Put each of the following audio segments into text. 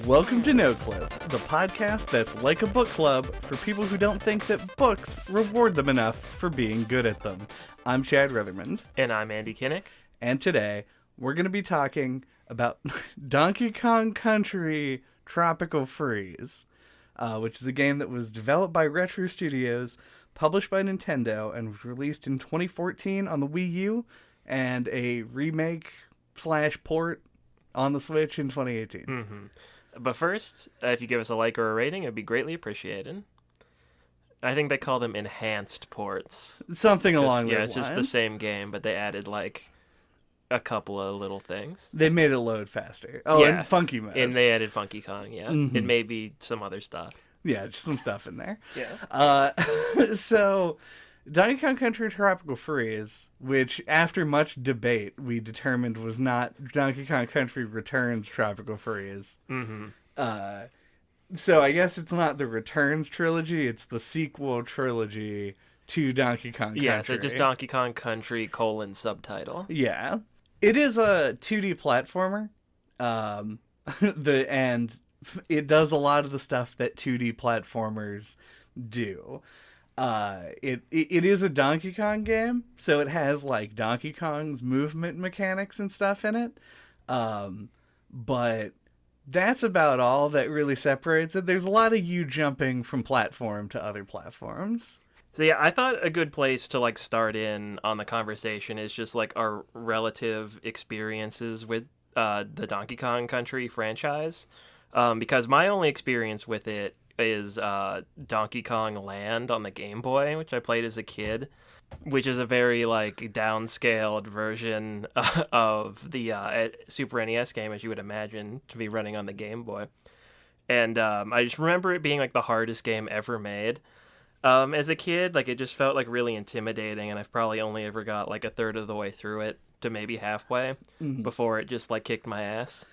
Welcome to No Clip, the podcast that's like a book club for people who don't think that books reward them enough for being good at them. I'm Chad Ruthermond. And I'm Andy Kinnick. And today, we're going to be talking about Donkey Kong Country Tropical Freeze, which is a game that was developed by Retro Studios, published by Nintendo, and was released in 2014 on the Wii U, and a remake/port on the Switch in 2018. Mm-hmm. But first, if you give us a like or a rating, it'd be greatly appreciated. I think they call them enhanced ports. Something along those lines. Yeah, it's just the same game, but they added, like, a couple of little things. They made it load faster. Oh, yeah. And funky mode. And they added Funky Kong, yeah. Mm-hmm. It may be some other stuff. Yeah, just some stuff in there. Yeah. So, Donkey Kong Country Tropical Freeze, which, after much debate, we determined was not Donkey Kong Country Returns Tropical Freeze. Mm-hmm. So I guess it's not the Returns trilogy, it's the sequel trilogy to Donkey Kong Country. Yeah, so just Donkey Kong Country : subtitle. Yeah. It is a 2D platformer. And it does a lot of the stuff that 2D platformers do. It is a Donkey Kong game, so it has like Donkey Kong's movement mechanics and stuff in it. But that's about all that really separates it. There's a lot of you jumping from platform to other platforms. So yeah, I thought a good place to like start in on the conversation is just like our relative experiences with the Donkey Kong Country franchise. Because my only experience with it is Donkey Kong Land on the Game Boy, which I played as a kid, which is a very like downscaled version of the Super NES game, as you would imagine to be running on the Game Boy. And I just remember it being like the hardest game ever made. As a kid, like it just felt like really intimidating, and I've probably only ever got like a third of the way through it to maybe halfway before it just like kicked my ass.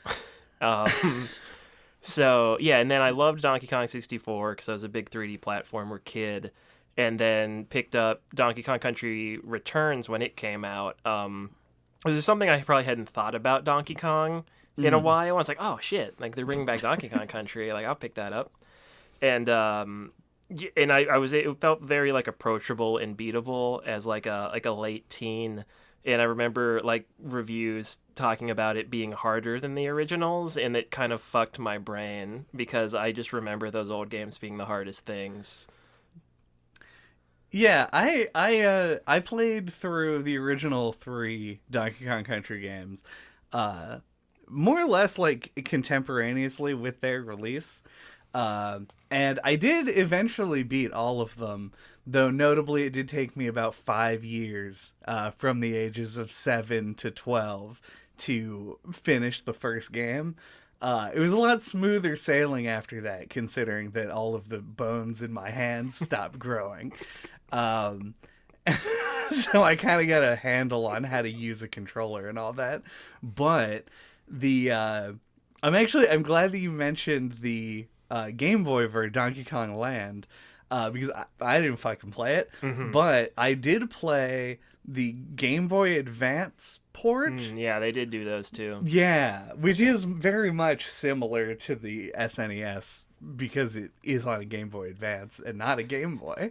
So, yeah, and then I loved Donkey Kong 64 because I was a big 3D platformer kid, and then picked up Donkey Kong Country Returns when it came out. It was something I probably hadn't thought about Donkey Kong in a while. I was like, oh, shit, like they're bringing back Donkey Kong Country. Like, I'll pick that up. And it felt very, like, approachable and beatable as, like a late teen. And I remember, like, reviews talking about it being harder than the originals, and it kind of fucked my brain, because I just remember those old games being the hardest things. Yeah, I played through the original 3 Donkey Kong Country games, more or less, like, contemporaneously with their release. And I did eventually beat all of them, though notably it did take me about 5 years from the ages of 7 to 12 to finish the first game. It was a lot smoother sailing after that, considering that all of the bones in my hands stopped growing. So I kind of got a handle on how to use a controller and all that. But I'm glad that you mentioned the Game Boy for Donkey Kong Land, because I didn't fucking play it, but I did play the Game Boy Advance port. Yeah, they did do those too. Yeah, which is very much similar to the SNES, because it is on a Game Boy Advance and not a Game Boy.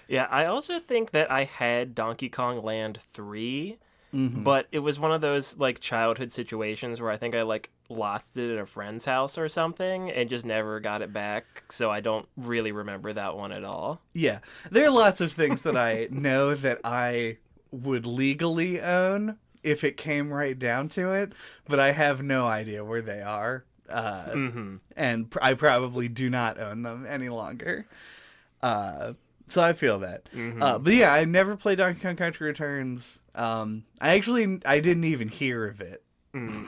Yeah, I also think that I had Donkey Kong Land 3, but it was one of those like childhood situations where I think I like lost it at a friend's house or something and just never got it back, so I don't really remember that one at all. Yeah, there are lots of things that I know that I would legally own if it came right down to it, but I have no idea where they are, and I probably do not own them any longer. So I feel that. But yeah, I never played Donkey Kong Country Returns. I didn't even hear of it.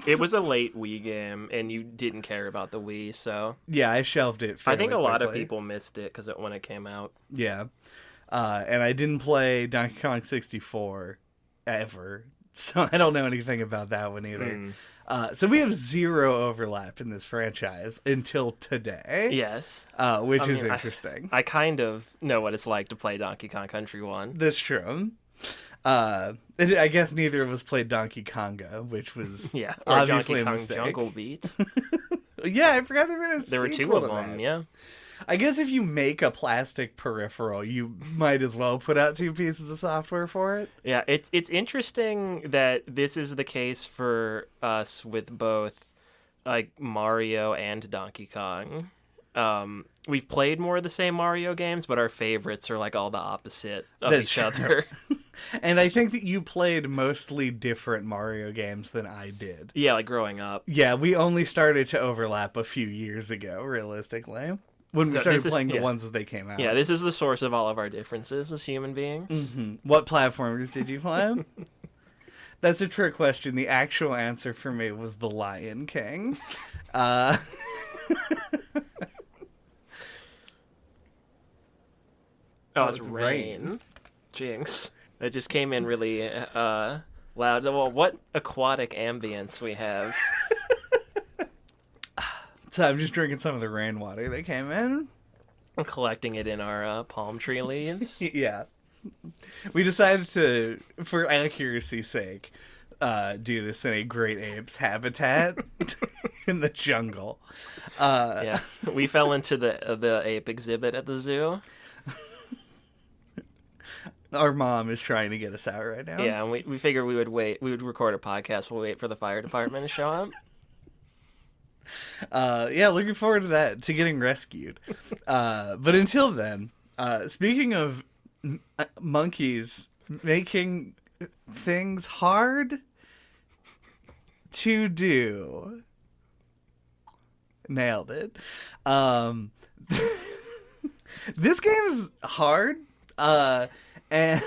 It was a late Wii game, and you didn't care about the Wii, so... Yeah, I shelved it fairly I think a lot of quickly. people missed it when it came out. Yeah. And I didn't play Donkey Kong 64 ever, so I don't know anything about that one either. So we have zero overlap in this franchise until today. Yes. Which is interesting. I kind of know what it's like to play Donkey Kong Country 1. That's true. I guess neither of us played Donkey Konga, which was or obviously Donkey a Kong mistake. Jungle Beat. Yeah, I forgot There were two of them, yeah. I guess if you make a plastic peripheral, you might as well put out 2 pieces of software for it. Yeah, it's interesting that this is the case for us with both like Mario and Donkey Kong. We've played more of the same Mario games, but our favorites are like all the opposite of That's each true. other. And I think that you played mostly different Mario games than I did. Yeah, like growing up. Yeah, we only started to overlap a few years ago, realistically. When we started playing the ones as they came out. Yeah, this is the source of all of our differences as human beings. Mm-hmm. What platformers did you play? That's a trick question. The actual answer for me was The Lion King. Oh, it's rain. Jinx. It just came in really loud. Well, what aquatic ambience we have. So I'm just drinking some of the rainwater that came in. I'm collecting it in our palm tree leaves. Yeah. We decided to, for accuracy's sake, do this in a great ape's habitat in the jungle. Yeah, we fell into the ape exhibit at the zoo. Our mom is trying to get us out right now. Yeah, and we figured we would wait. We would record a podcast. We'll wait for the fire department to show up. Yeah, looking forward to that, to getting rescued. But until then, speaking of monkeys making things hard to do, nailed it. This game is hard, and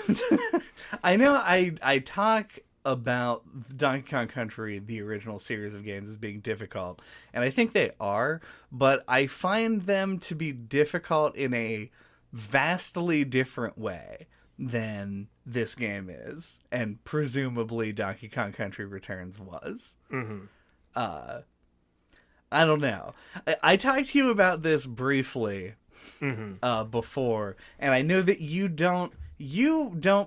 I know I talk about Donkey Kong Country, the original series of games, as being difficult, and I think they are, but I find them to be difficult in a vastly different way than this game is, and presumably Donkey Kong Country Returns was. Mm-hmm. I don't know. I talked to you about this briefly before, and I know that you don't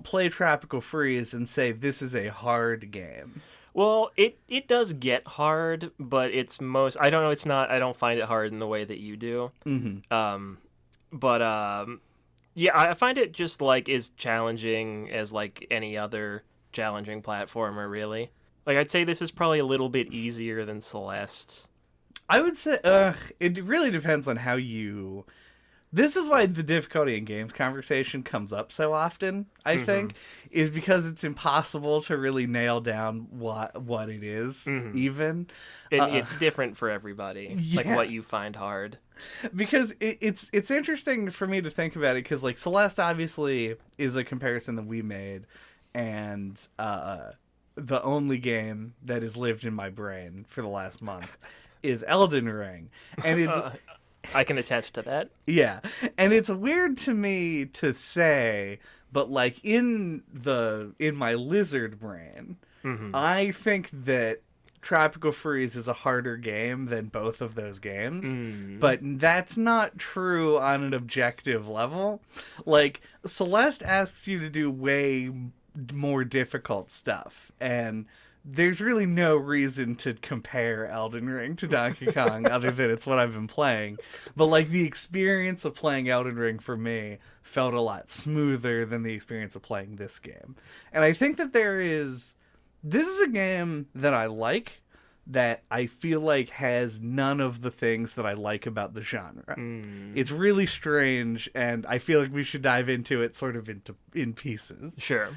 play Tropical Freeze and say this is a hard game. Well, it does get hard, but it's I don't know, it's not, I don't find it hard in the way that you do. Mm-hmm. Yeah, I find it just like as challenging as like any other challenging platformer, really. Like, I'd say this is probably a little bit easier than Celeste. I would say it really depends on how you... This is why the difficulty in games conversation comes up so often, I think, is because it's impossible to really nail down what it is, even. It's different for everybody, like yeah. what you find hard. Because it's interesting for me to think about it, because like Celeste obviously is a comparison that we made, and the only game that has lived in my brain for the last month is Elden Ring, and it's... I can attest to that. Yeah, and it's weird to me to say, but like in my lizard brain, I think that Tropical Freeze is a harder game than both of those games, but that's not true on an objective level. Like, Celeste asks you to do way more difficult stuff, and there's really no reason to compare Elden Ring to Donkey Kong other than it's what I've been playing. But like, the experience of playing Elden Ring for me felt a lot smoother than the experience of playing this game. And I think that this is a game that I like, that I feel like has none of the things that I like about the genre. It's really strange, and I feel like we should dive into it sort of in pieces. Sure.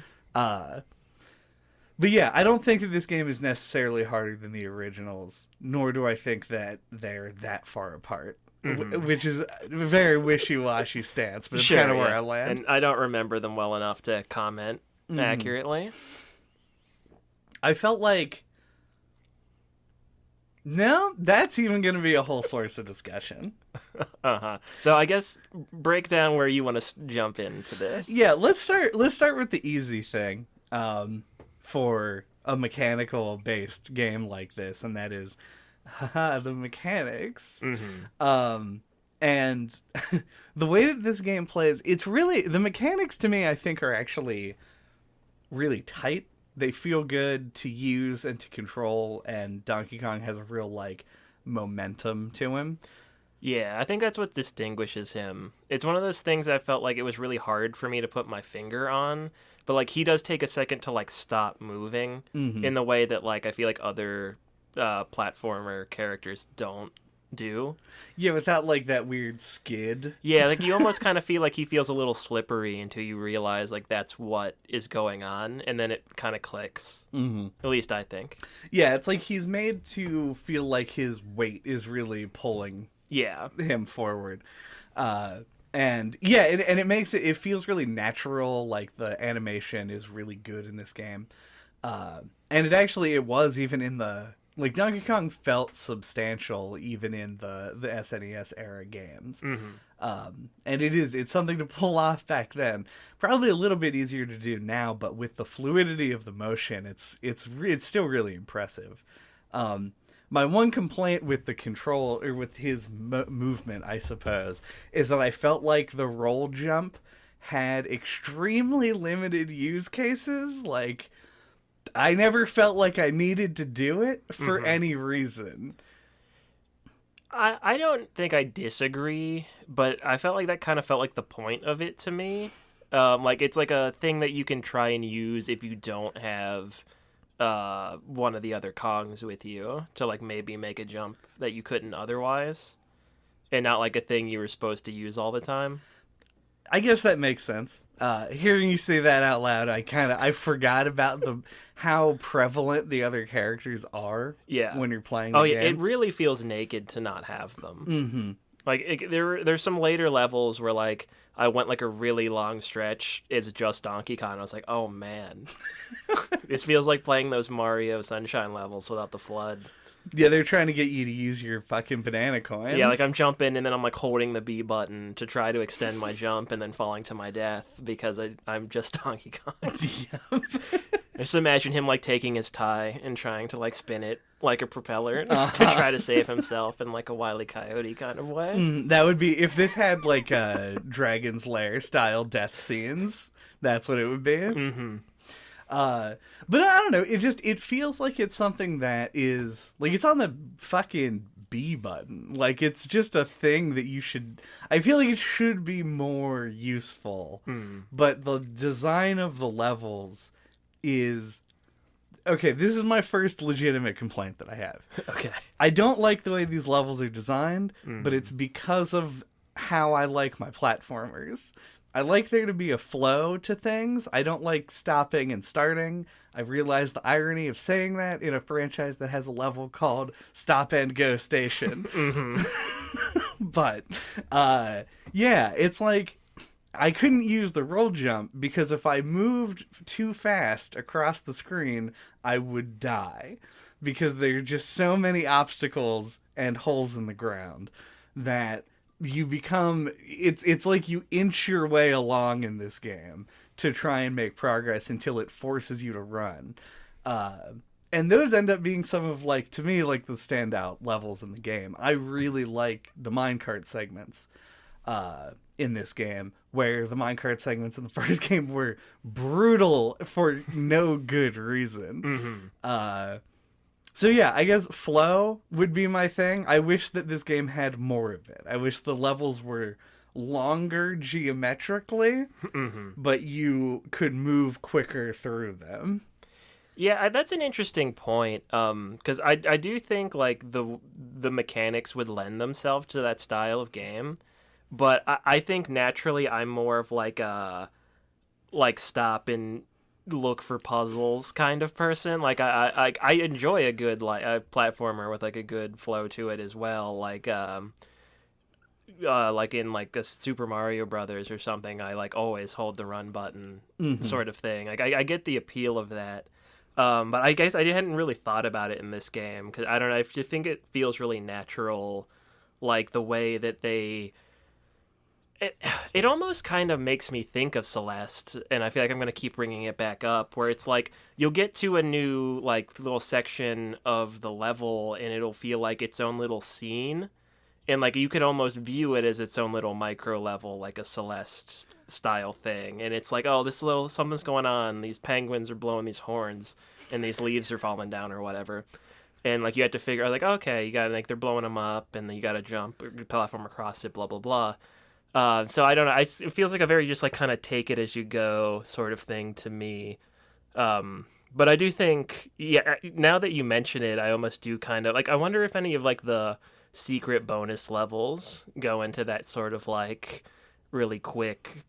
But yeah, I don't think that this game is necessarily harder than the originals, nor do I think that they're that far apart, which is a very wishy-washy stance, but it's kind of where I land. And I don't remember them well enough to comment accurately. I felt like... No, that's even going to be a whole source of discussion. So I guess break down where you want to jump into this. Yeah, let's start with the easy thing. For a mechanical-based game like this, and that is, the mechanics. And the way that this game plays, it's really... The mechanics, to me, I think, are actually really tight. They feel good to use and to control, and Donkey Kong has a real, like, momentum to him. Yeah, I think that's what distinguishes him. It's one of those things I felt like it was really hard for me to put my finger on, but like he does take a second to like stop moving in the way that like I feel like other platformer characters don't do. Yeah, without like that weird skid. Yeah, like you almost kind of feel like he feels a little slippery until you realize like that's what is going on, and then it kind of clicks. At least I think. Yeah, it's like he's made to feel like his weight is really pulling him forward. And yeah, and it makes it feels really natural. Like the animation is really good in this game. And it was even in the, like, Donkey Kong felt substantial even in the SNES era games. And it's something to pull off back then. Probably a little bit easier to do now, but with the fluidity of the motion, it's still really impressive. My one complaint with the control, or with his movement, I suppose, is that I felt like the roll jump had extremely limited use cases. Like, I never felt like I needed to do it for any reason. I don't think I disagree, but I felt like that kind of felt like the point of it to me. Like, it's like a thing that you can try and use if you don't have one of the other Kongs with you to like maybe make a jump that you couldn't otherwise, and not like a thing you were supposed to use all the time. I guess that makes sense. Hearing you say that out loud, I forgot about how prevalent the other characters are. When you're playing the game. It really feels naked to not have them. Like there's some later levels where like I went like a really long stretch. It's just Donkey Kong. I was like, oh man, this feels like playing those Mario Sunshine levels without the FLUDD. Yeah, they're trying to get you to use your fucking banana coins. Yeah, like I'm jumping and then I'm like holding the B button to try to extend my jump and then falling to my death because I'm just Donkey Kong. Just imagine him like taking his tie and trying to like spin it like a propeller to try to save himself in like a Wile E. Coyote kind of way. That would be, if this had like Dragon's Lair style death scenes, that's what it would be. But I don't know, it feels like it's something that is like, it's on the fucking B button. Like, it's just a thing that I feel like it should be more useful. But the design of the levels is okay. This is my first legitimate complaint that I have. Okay. I don't like the way these levels are designed, but it's because of how I like my platformers. I like there to be a flow to things. I don't like stopping and starting. I realize the irony of saying that in a franchise that has a level called Stop and Go Station. But, yeah, it's like I couldn't use the roll jump because if I moved too fast across the screen, I would die. Because there are just so many obstacles and holes in the ground that you become, it's like you inch your way along in this game to try and make progress until it forces you to run. And those end up being some of, like, to me, like, the standout levels in the game. I really like the minecart segments in this game, where the minecart segments in the first game were brutal for no good reason. So yeah, I guess flow would be my thing. I wish that this game had more of it. I wish the levels were longer geometrically, but you could move quicker through them. Yeah, that's an interesting point. Because I do think like the mechanics would lend themselves to that style of game, but I think naturally I'm more of like a stop and look for puzzles kind of person. Like I enjoy a good like a platformer with like a good flow to it as well. Like in like a Super Mario Brothers or something, I like always hold the run button sort of thing. Like I get the appeal of that. But I guess I hadn't really thought about it in this game because I don't know. I just think it feels really natural, like the way that they. It almost kind of makes me think of Celeste, and I feel like I'm going to keep bringing it back up, where it's like you'll get to a new like little section of the level, and it'll feel like its own little scene, and like you could almost view it as its own little micro level, like a Celeste style thing. And it's like, oh, this little something's going on. These penguins are blowing these horns, and these leaves are falling down or whatever. and like you had to figure out like, okay, you gotta like they're blowing them up, and then you gotta jump or platform across it, blah blah blah. So I don't know. It feels like a very just like kind of take it as you go sort of thing to me. But I do think, yeah, now that you mention it, I almost do kind of like, I wonder if any of like the secret bonus levels go into that sort of like really quick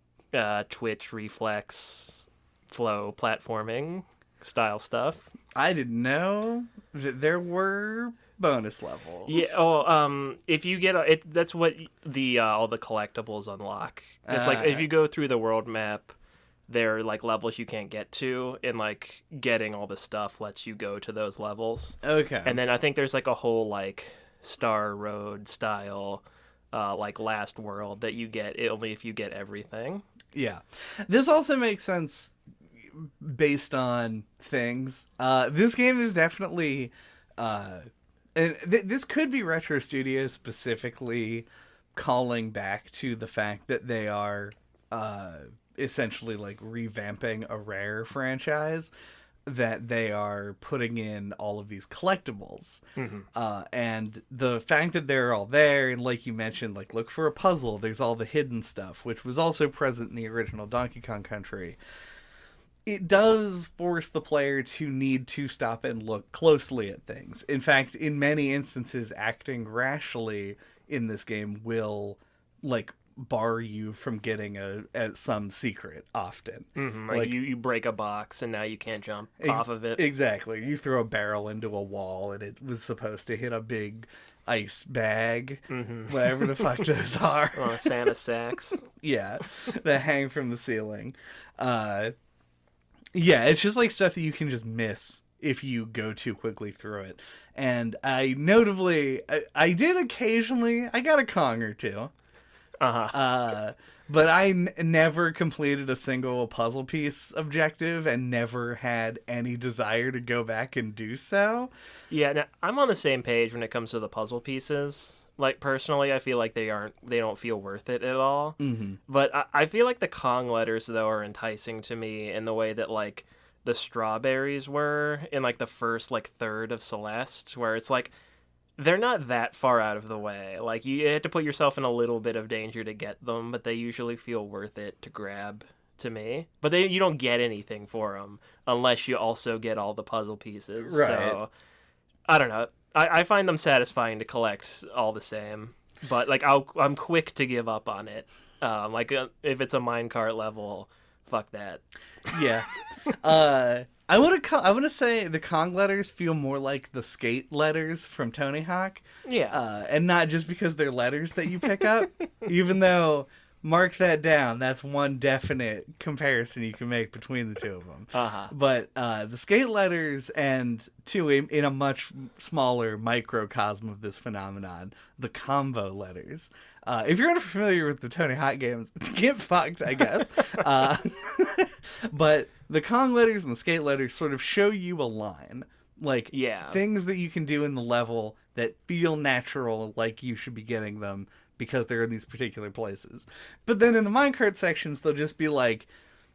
twitch reflex flow platforming style stuff. I didn't know that there were bonus levels. Yeah. Oh, if you get it, that's what the all the collectibles unlock. It's like if you go through the world map, there are like levels you can't get to, and like getting all the stuff lets you go to those levels. Okay. And then I think there's like a whole like Star Road style like last world that you get only if you get everything. Yeah. This also makes sense based on things. This game is definitely and this could be Retro Studios specifically calling back to the fact that they are essentially like revamping a Rare franchise, that they are putting in all of these collectibles. And the fact that they're all there, and like you mentioned, like look for a puzzle, there's all the hidden stuff, which was also present in the original Donkey Kong Country. It does force the player to need to stop and look closely at things. In fact, in many instances, acting rashly in this game will like bar you from getting some secret often. Like you break a box and now you can't jump off of it. Exactly. You throw a barrel into a wall and it was supposed to hit a big ice bag, whatever the fuck those are. Santa sacks. Yeah, that hang from the ceiling. Yeah, it's just like stuff that you can just miss if you go too quickly through it. And I did occasionally, I got a Kong or two. But I never completed a single puzzle piece objective and never had any desire to go back and do so. Yeah, now, I'm on the same page when it comes to the puzzle pieces. Like, personally, I feel like they don't feel worth it at all. But I feel like the Kong letters, though, are enticing to me in the way that, like, the strawberries were in, like, the first, like, third of Celeste, where it's like, they're not that far out of the way. Like, you have to put yourself in a little bit of danger to get them, but they usually feel worth it to grab, to me. But you don't get anything for them unless you also get all the puzzle pieces. Right. So, I don't know. I find them satisfying to collect all the same. But, like, I'm quick to give up on it. If it's a minecart level, fuck that. Yeah. I want to say the Kong letters feel more like the skate letters from Tony Hawk. Yeah. And not just because they're letters that you pick up, even though, mark that down, that's one definite comparison you can make between the two of them. But the skate letters, and two, in a much smaller microcosm of this phenomenon, the combo letters. If you're unfamiliar with the Tony Hawk games, get fucked, I guess. But the Kong letters and the skate letters sort of show you a line. Like, things that you can do in the level that feel natural, like you should be getting them because they're in these particular places. But then in the minecart sections, they'll just be like,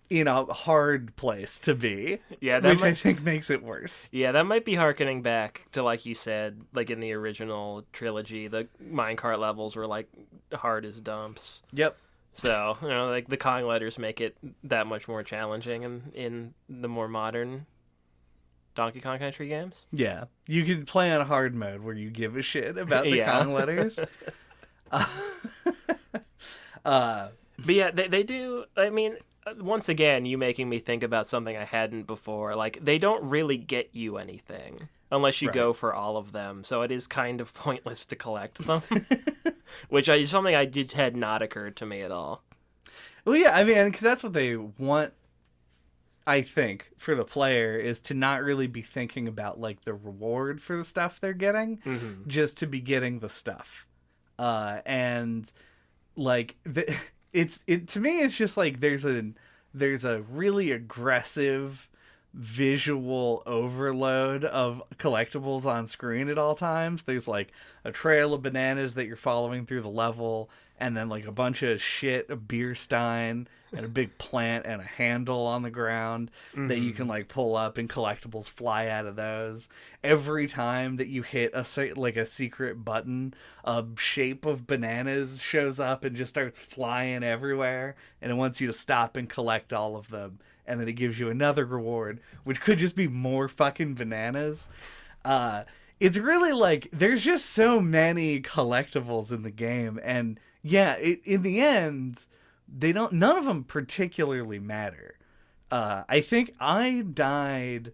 in a hard place to be. Yeah, I think makes it worse. Yeah, that might be harkening back to, like you said, like in the original trilogy, the minecart levels were like hard as dumps. Yep. So, like the Kong letters make it that much more challenging in the more modern Donkey Kong Country games. Yeah. You could play on hard mode where you give a shit about the Kong letters. But yeah, they do. I mean, once again, you making me think about something I hadn't before. Like, they don't really get you anything unless you go for all of them. So it is kind of pointless to collect them, which is something had not occurred to me at all. Well, yeah, I mean, because that's what they want, I think, for the player, is to not really be thinking about, like, the reward for the stuff they're getting, just to be getting the stuff. And, like, to me, it's just, like, there's a really aggressive visual overload of collectibles on screen at all times. There's, like, a trail of bananas that you're following through the level, and then like a bunch of shit, a beer stein, and a big plant and a handle on the ground that you can like pull up, and collectibles fly out of those. Every time that you hit a secret button, a shape of bananas shows up and just starts flying everywhere, and it wants you to stop and collect all of them, and then it gives you another reward, which could just be more fucking bananas. It's really like there's just so many collectibles in the game, and yeah, in the end, none of them particularly matter. I think I died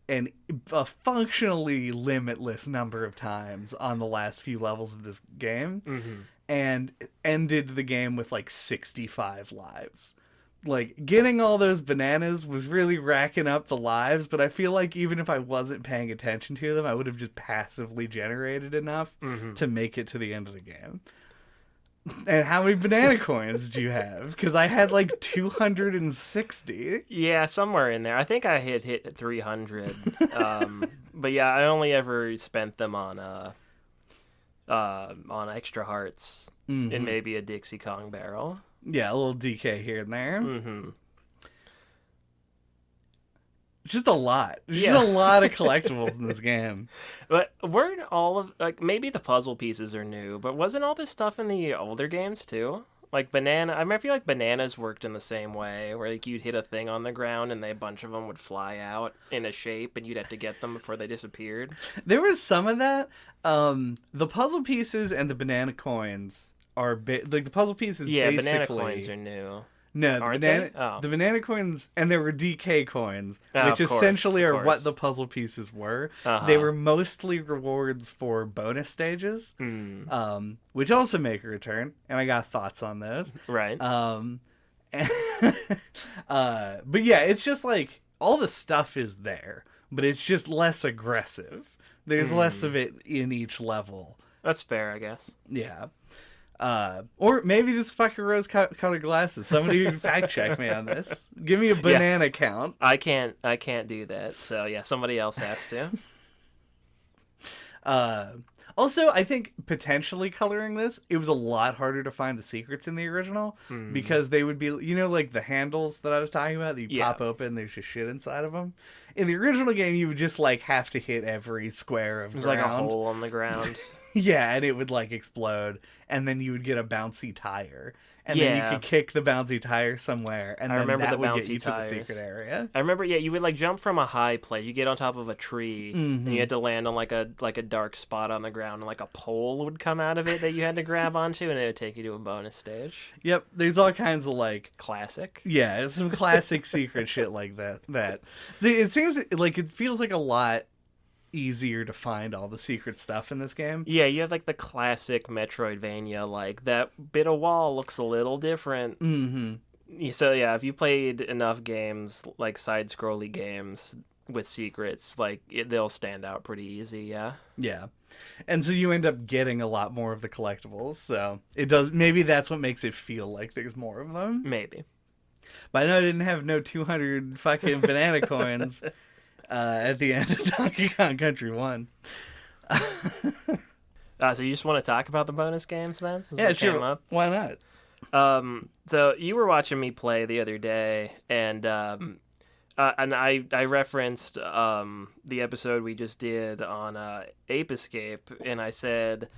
a functionally limitless number of times on the last few levels of this game, and ended the game with like 65 lives. Like, getting all those bananas was really racking up the lives, but I feel like even if I wasn't paying attention to them, I would have just passively generated enough to make it to the end of the game. And how many banana coins do you have? Because I had like 260. Yeah, somewhere in there. I think I hit 300. But yeah, I only ever spent them on extra hearts and maybe a Dixie Kong barrel. Yeah, a little DK here and there. Just a lot. Just a lot of collectibles in this game. But weren't all of, like, maybe the puzzle pieces are new, but wasn't all this stuff in the older games too? Like I feel like bananas worked in the same way, where like you'd hit a thing on the ground and a bunch of them would fly out in a shape, and you'd have to get them before they disappeared. There was some of that. The puzzle pieces and the banana coins are like the puzzle pieces. Yeah, basically, banana coins are new. No, the banana coins, and there were DK coins, which essentially are what the puzzle pieces were. They were mostly rewards for bonus stages, which also make a return, and I got thoughts on those. Right. But yeah, it's just like all the stuff is there, but it's just less aggressive. There's less of it in each level. That's fair, I guess. Yeah. Or maybe this fucking rose-colored glasses. Somebody fact check me on this. Give me a banana count. I can't do that. So yeah, somebody else has to. Also, I think potentially coloring this, it was a lot harder to find the secrets in the original because they would be, like the handles that I was talking about that you pop open, there's just shit inside of them. In the original game, you would just like have to hit every square of ground. There's like a hole on the ground. Yeah, and it would like explode, and then you would get a bouncy tire, and then you could kick the bouncy tire somewhere, and then that would get you to the secret area. I remember, you would like jump from a high place. You get on top of a tree, and you had to land on like a dark spot on the ground, and like a pole would come out of it that you had to grab onto, and it would take you to a bonus stage. Yep, there's all kinds of like classic. Yeah, some classic secret shit like that. See, it seems like it feels like a lot easier to find all the secret stuff in this game. Yeah, you have like the classic Metroidvania, like that bit of wall looks a little different. So yeah, if you played enough games, like side-scrolly games with secrets, like they'll stand out pretty easy. Yeah, and so you end up getting a lot more of the collectibles, so it does, maybe that's what makes it feel like there's more of them. Maybe. But I know I didn't have no 200 fucking banana coins at the end of Donkey Kong Country 1. So you just want to talk about the bonus games then? Since yeah, sure. Why not? So you were watching me play the other day, and I referenced the episode we just did on Ape Escape, and I said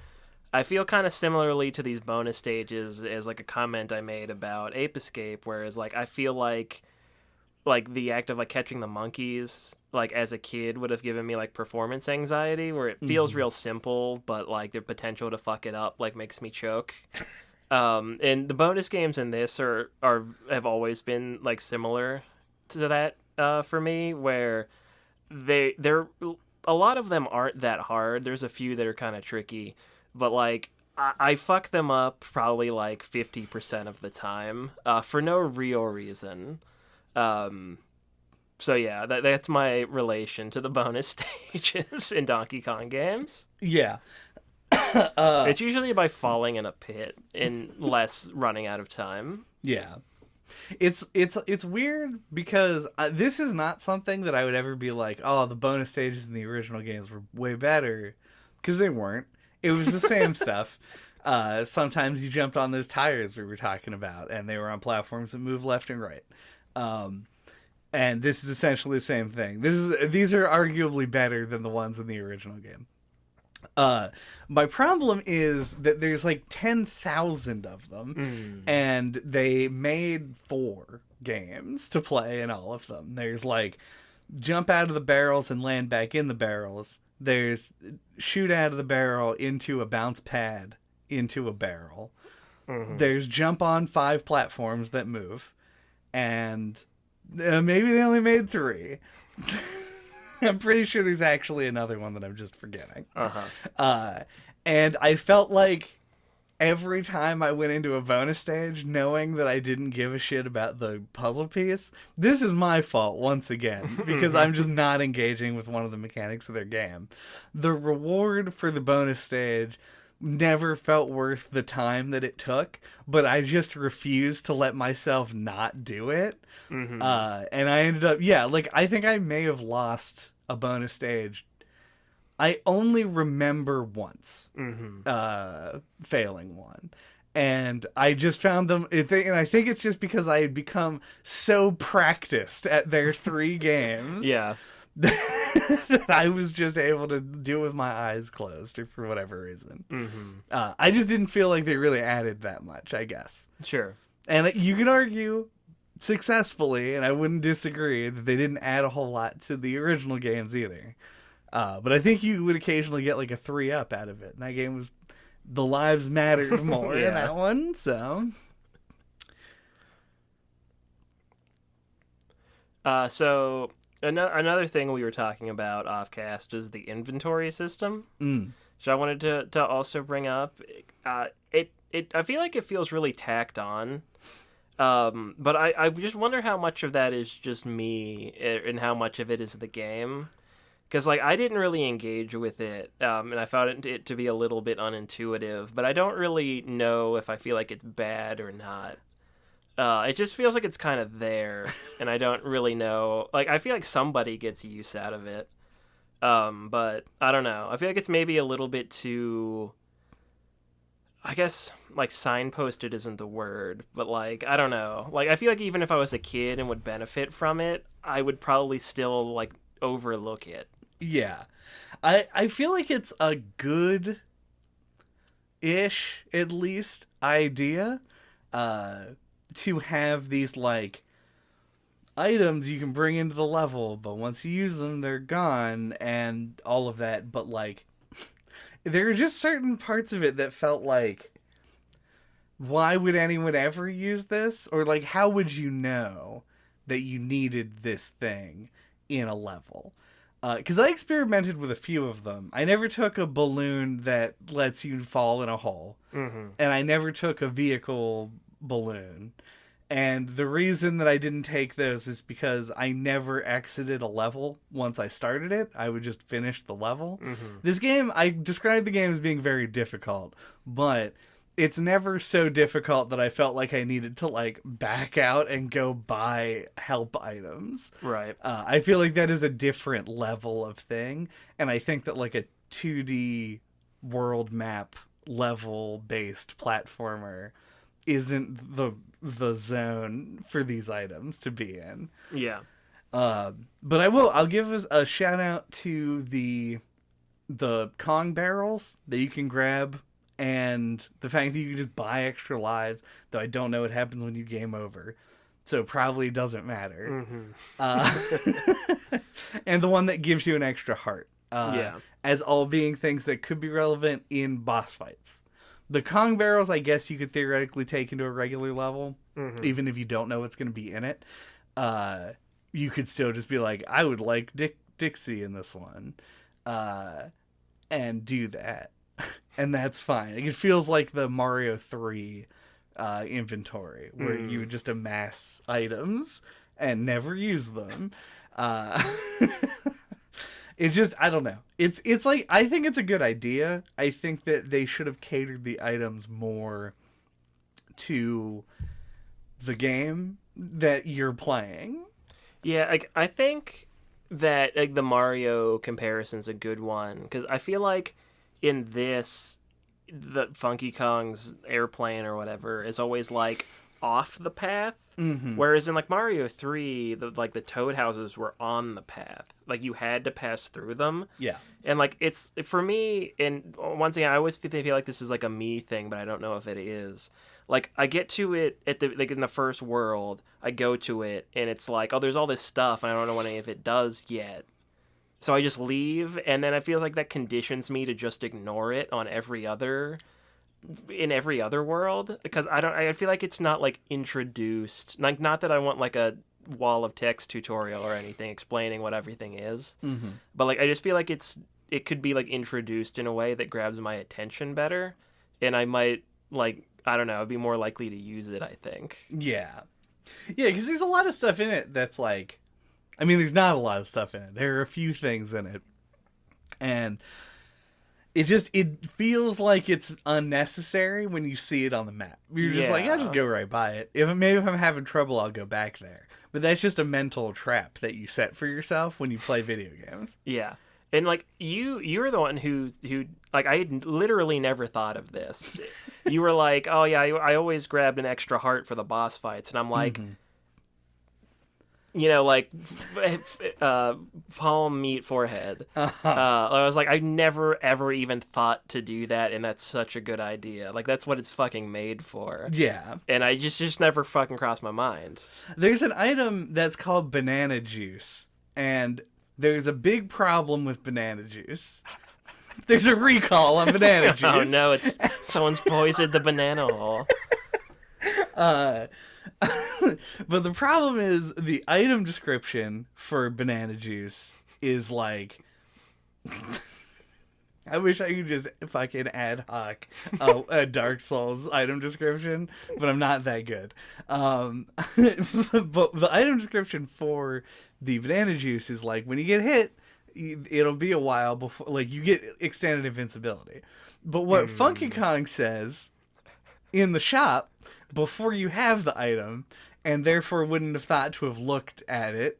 I feel kind of similarly to these bonus stages as like a comment I made about Ape Escape, whereas like I feel like the act of like catching the monkeys, like as a kid, would have given me like performance anxiety, where it feels real simple, but like the potential to fuck it up like makes me choke. And the bonus games in this have always been like similar to that for me, where they're a lot of them aren't that hard. There's a few that are kind of tricky, but like I fuck them up probably like 50% of the time for no real reason. So yeah, that's my relation to the bonus stages in Donkey Kong games. Yeah. It's usually by falling in a pit and less running out of time. Yeah. It's weird because this is not something that I would ever be like, oh, the bonus stages in the original games were way better, because they weren't. It was the same stuff. Sometimes you jumped on those tires we were talking about, and they were on platforms that move left and right. And this is essentially the same thing. These are arguably better than the ones in the original game. My problem is that there's like 10,000 of them, and they made 4 games to play in all of them. There's like jump out of the barrels and land back in the barrels. There's shoot out of the barrel into a bounce pad into a barrel. There's jump on 5 platforms that move, and maybe they only made 3. I'm pretty sure there's actually another one that I'm just forgetting. And I felt like every time I went into a bonus stage, knowing that I didn't give a shit about the puzzle piece, this is my fault once again, because I'm just not engaging with one of the mechanics of their game. The reward for the bonus stage never felt worth the time that it took, but I just refused to let myself not do it. And I ended up, I think I may have lost a bonus stage. I only remember once failing one. And I just found them, and I think it's just because I had become so practiced at their 3 games. That I was just able to do it with my eyes closed, or for whatever reason. I just didn't feel like they really added that much, I guess. Sure. And you could argue successfully, and I wouldn't disagree, that they didn't add a whole lot to the original games either. But I think you would occasionally get like a 3-up out of it. And that game was, the lives mattered more in that one, so... So another thing we were talking about off cast is the inventory system, which I wanted to also bring up. I feel like it feels really tacked on, but I just wonder how much of that is just me and how much of it is the game. Because like I didn't really engage with it, and I found it to be a little bit unintuitive. But I don't really know if I feel like it's bad or not. It just feels like it's kind of there, and I don't really know. Like, I feel like somebody gets use out of it, but I don't know. I feel like it's maybe a little bit too, I guess, like, signposted isn't the word, but, like, I don't know. Like, I feel like even if I was a kid and would benefit from it, I would probably still, like, overlook it. Yeah. I feel like it's a good-ish, at least, idea, to have these, like, items you can bring into the level, but once you use them, they're gone, and all of that. But, like, there are just certain parts of it that felt like, why would anyone ever use this? Or, like, how would you know that you needed this thing in a level? Because I experimented with a few of them. I never took a balloon that lets you fall in a hole. And I never took a vehicle balloon. And the reason that I didn't take those is because I never exited a level once I started it. I would just finish the level. This game, I described the game as being very difficult, but it's never so difficult that I felt like I needed to, like, back out and go buy help items. Right. I feel like that is a different level of thing, and I think that, like, a 2D world map level-based platformer isn't the zone for these items to be in. Yeah. But I'll give us a shout out to the Kong barrels that you can grab, and the fact that you can just buy extra lives, though I don't know what happens when you game over, so it probably doesn't matter. And the one that gives you an extra heart. As all being things that could be relevant in boss fights. The Kong barrels, I guess you could theoretically take into a regular level, even if you don't know what's going to be in it. You could still just be like, I would like Dixie in this one, and do that. And that's fine. It feels like the Mario 3 inventory, where you would just amass items and never use them. It's just, I don't know. It's like, I think it's a good idea. I think that they should have catered the items more to the game that you're playing. Yeah, like, I think that, like, the Mario comparison's a good one, because I feel like in this, the Funky Kong's airplane or whatever is always like off the path, whereas in like Mario 3, the Toad houses were on the path. Like you had to pass through them. Yeah. And like it's for me, and once again, I always feel like this is like a me thing, but I don't know if it is. Like I get to it at the in the first world, I go to it, and it's like, oh, there's all this stuff, and I don't know what any of it does yet. So I just leave, and then I feel like that conditions me to just ignore it in every other world, because I feel like it's not like introduced, like not that I want like a wall of text tutorial or anything explaining what everything is, but like I just feel like it could be like introduced in a way that grabs my attention better, and I might like, I don't know, I'd be more likely to use it, I think. Yeah, because there's a lot of stuff in it that's like, I mean, there's not a lot of stuff in it. There are a few things in it, and it feels like it's unnecessary when you see it on the map. You're just like, I'll just go right by it. If I'm having trouble, I'll go back there. But that's just a mental trap that you set for yourself when you play video games. Yeah. And like you're the one who like, I had literally never thought of this. You were like, oh yeah, I always grabbed an extra heart for the boss fights, and I'm like, you know, like palm, meat, forehead. I was like, I never ever even thought to do that, and that's such a good idea. Like that's what it's fucking made for. Yeah. And I just never fucking crossed my mind. There's an item that's called banana juice, and there's a big problem with banana juice. There's a recall on banana juice. Oh no, it's someone's poisoned the banana hole. But the problem is the item description for banana juice is like, I wish I could just fucking ad hoc a Dark Souls item description, but I'm not that good. But the item description for the banana juice is like, when you get hit, it'll be a while before, like, you get extended invincibility. But what Funky Kong says in the shop before you have the item, and therefore wouldn't have thought to have looked at it,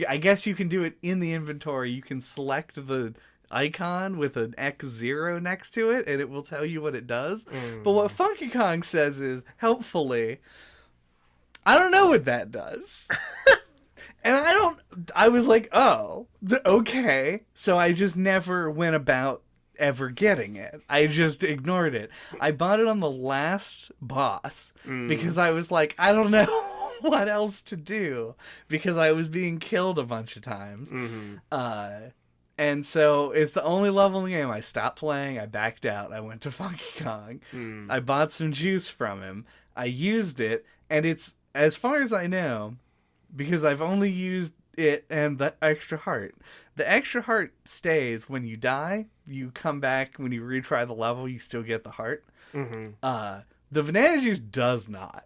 I guess you can do it in the inventory. You can select the icon with an X0 next to it, and it will tell you what it does. But what Funky Kong says is, helpfully, I don't know what that does. And I was like, oh, okay. So I just never went about ever getting it. I just ignored it. I bought it on the last boss because I was like, I don't know what else to do, because I was being killed a bunch of times. And so it's the only level in the game. I stopped playing. I backed out. I went to Funky Kong. I bought some juice from him. I used it, and it's, as far as I know, because I've only used it and the extra heart. The extra heart stays when you die. You come back, when you retry the level, you still get the heart. The banana juice does not.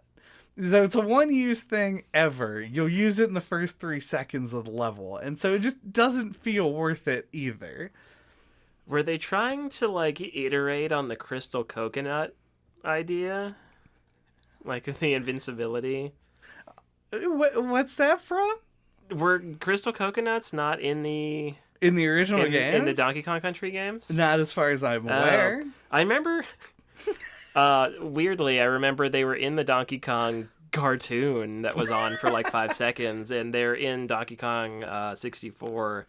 So it's a one-use thing ever. You'll use it in the first 3 seconds of the level, and so it just doesn't feel worth it either. Were they trying to like iterate on the crystal coconut idea? Like the invincibility? What's that from? Were crystal coconuts not in the original games? In the Donkey Kong Country games? Not as far as I'm aware. I remember... weirdly, I remember they were in the Donkey Kong cartoon that was on for like 5 seconds, and they're in Donkey Kong 64.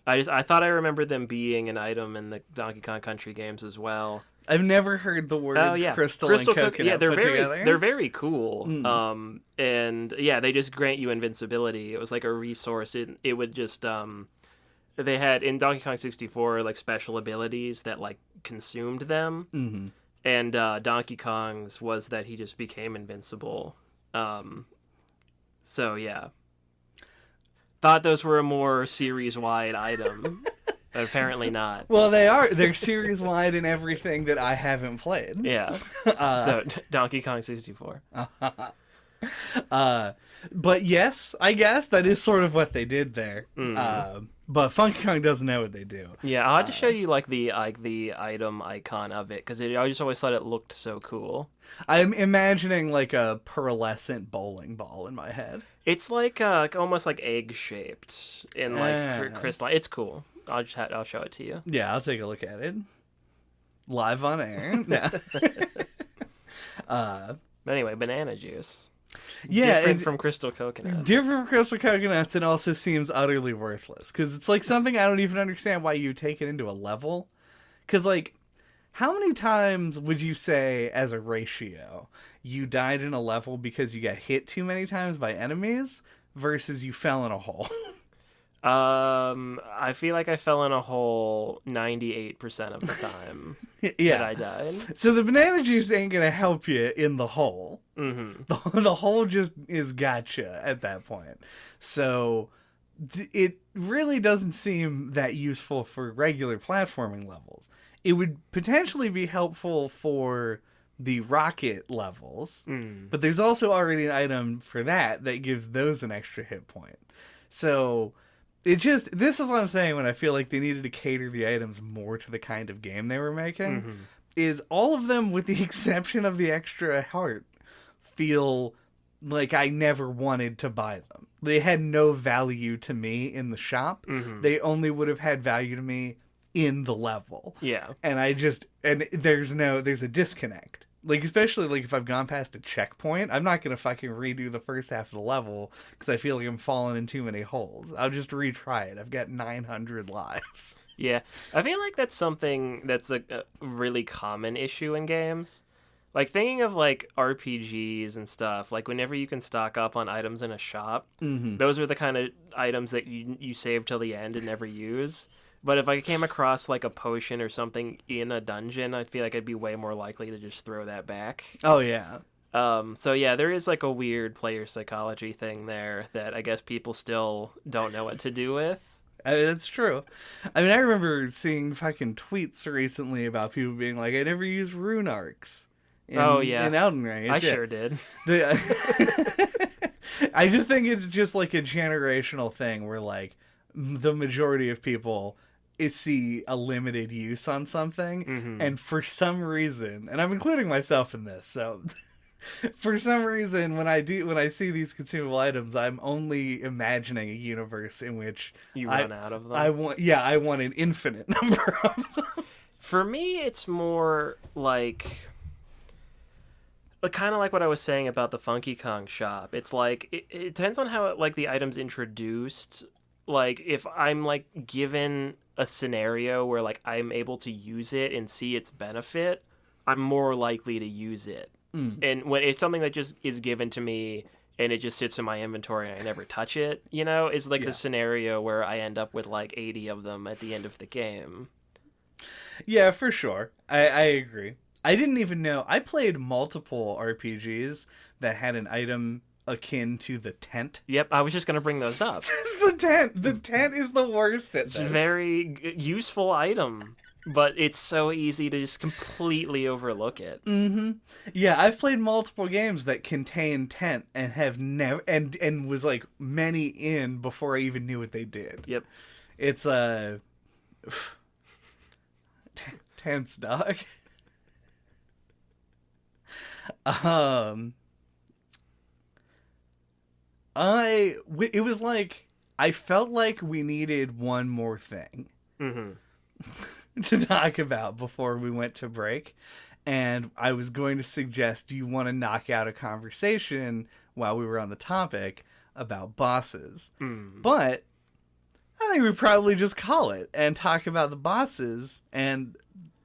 I thought I remembered them being an item in the Donkey Kong Country games as well. I've never heard the words crystal and coconut they're put together. They're very cool. And yeah, they just grant you invincibility. It was like a resource. It would just they had in Donkey Kong 64 like special abilities that like consumed them. And Donkey Kong's was that he just became invincible. So yeah, thought those were a more series-wide item. But apparently not. Well, they're series-wide in everything that I haven't played. Yeah. So Donkey Kong 64. But yes, I guess that is sort of what they did there. But Funky Kong doesn't know what they do. Yeah, I'll have to show you like the item icon of it, because I just always thought it looked so cool. I'm imagining like a pearlescent bowling ball in my head. It's like almost like egg shaped in like crystal. It's cool. I'll show it to you. Yeah, I'll take a look at it. live on air. No. Anyway, banana juice. Yeah, Different from crystal coconuts. Different from crystal coconuts, and also seems utterly worthless. Because it's like something I don't even understand why you take it into a level. Because, like, how many times would you say, as a ratio, you died in a level because you got hit too many times by enemies versus you fell in a hole? I feel like I fell in a hole 98% of the time Yeah. that I died. So the banana juice ain't gonna help you in the hole. Mm-hmm. The hole just is gotcha at that point. So it really doesn't seem that useful for regular platforming levels. It would potentially be helpful for the rocket levels, but there's also already an item for that gives those an extra hit point. So this is what I'm saying when I feel like they needed to cater the items more to the kind of game they were making, is all of them, with the exception of the extra heart, feel like I never wanted to buy them. They had no value to me in the shop. They only would have had value to me in the level. Yeah. And there's a disconnect. Like, especially, like, if I've gone past a checkpoint, I'm not going to fucking redo the first half of the level because I feel like I'm falling in too many holes. I'll just retry it. I've got 900 lives. Yeah. I feel like that's something that's a really common issue in games. Like, thinking of, like, RPGs and stuff, like, whenever you can stock up on items in a shop, those are the kind of items that you save till the end and never use. But if I came across, like, a potion or something in a dungeon, I feel like I'd be way more likely to just throw that back. Oh, yeah. So, yeah, there is, like, a weird player psychology thing there that I guess people still don't know what to do with. That's true. I mean, I remember seeing fucking tweets recently about people being like, I never use rune arcs. In Elden Ring. I sure did. I just think it's just, like, a generational thing where, like, the majority of people see a limited use on something, and for some reason, and I'm including myself in this, so for some reason when I see these consumable items, I'm only imagining a universe in which you run out of them. I want an infinite number of them. For me, it's more like kind of like what I was saying about the Funky Kong shop. It's like it depends on how the item's introduced. Like, if I'm, like, given a scenario where, like, I'm able to use it and see its benefit, I'm more likely to use it. And when it's something that just is given to me and it just sits in my inventory and I never touch it, it's like the scenario where I end up with, like, 80 of them at the end of the game. Yeah, for sure. I agree. I didn't even know. I played multiple RPGs that had an item akin to the tent. Yep, I was just going to bring those up. The tent. The tent is the worst at this. It's a very useful item, but it's so easy to just completely overlook it. Yeah, I've played multiple games that contain tent and have never and was like many in before I even knew what they did. Yep. It's tense, dog. It was like I felt like we needed one more thing to talk about before we went to break, and I was going to suggest, do you want to knock out a conversation while we were on the topic about bosses? But I think we probably just call it and talk about the bosses and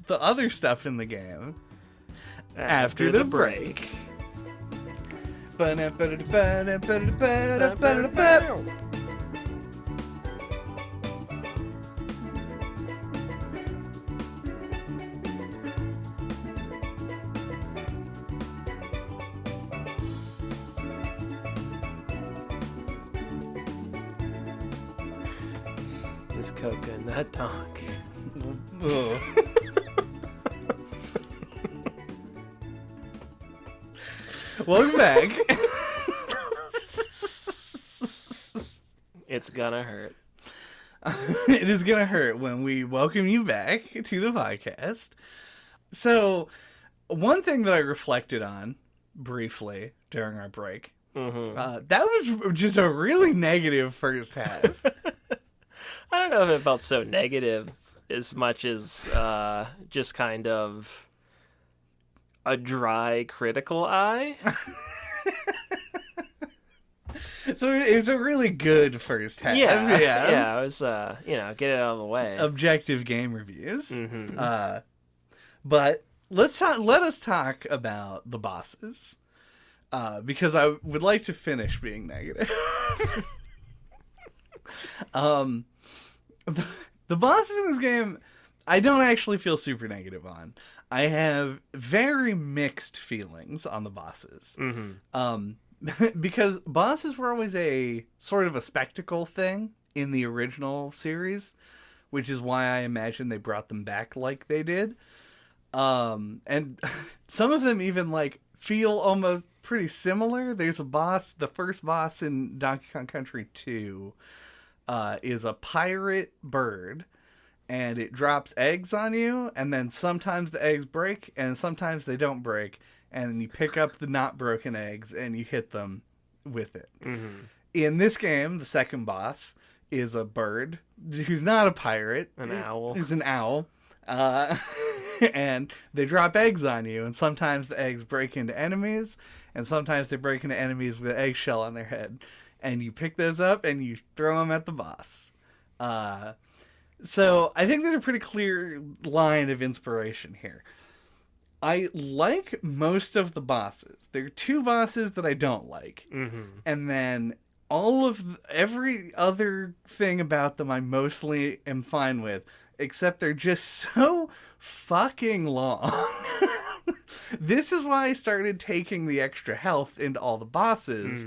the other stuff in the game after the break. This coconut talk. Welcome back. It's gonna hurt. It is gonna hurt when we welcome you back to the podcast. So, one thing that I reflected on briefly during our break, that was just a really negative first half. I don't know if it felt so negative. as much as just kind of a dry critical eye. So it was a really good first half. Yeah. It was get it out of the way. Objective game reviews. Mm-hmm. But let us talk about the bosses. Because I would like to finish being negative. The bosses in this game, I don't actually feel super negative on. I have very mixed feelings on the bosses. Mm-hmm. Because bosses were always a sort of a spectacle thing in the original series, which is why I imagine they brought them back like they did. And some of them even like feel almost pretty similar. There's a boss, the first boss in Donkey Kong Country 2 is a pirate bird, and it drops eggs on you, and then sometimes the eggs break and sometimes they don't break, and you pick up the not broken eggs and you hit them with it. Mm-hmm. In this game, the second boss is a bird who's not a pirate. An owl. He's an owl. And they drop eggs on you, and sometimes the eggs break into enemies, and sometimes they break into enemies with an eggshell on their head. And you pick those up and you throw them at the boss. So I think there's a pretty clear line of inspiration here. I like most of the bosses. There are two bosses that I don't like. Mm-hmm. And then every other thing about them I mostly am fine with, except they're just so fucking long. This is why I started taking the extra health into all the bosses,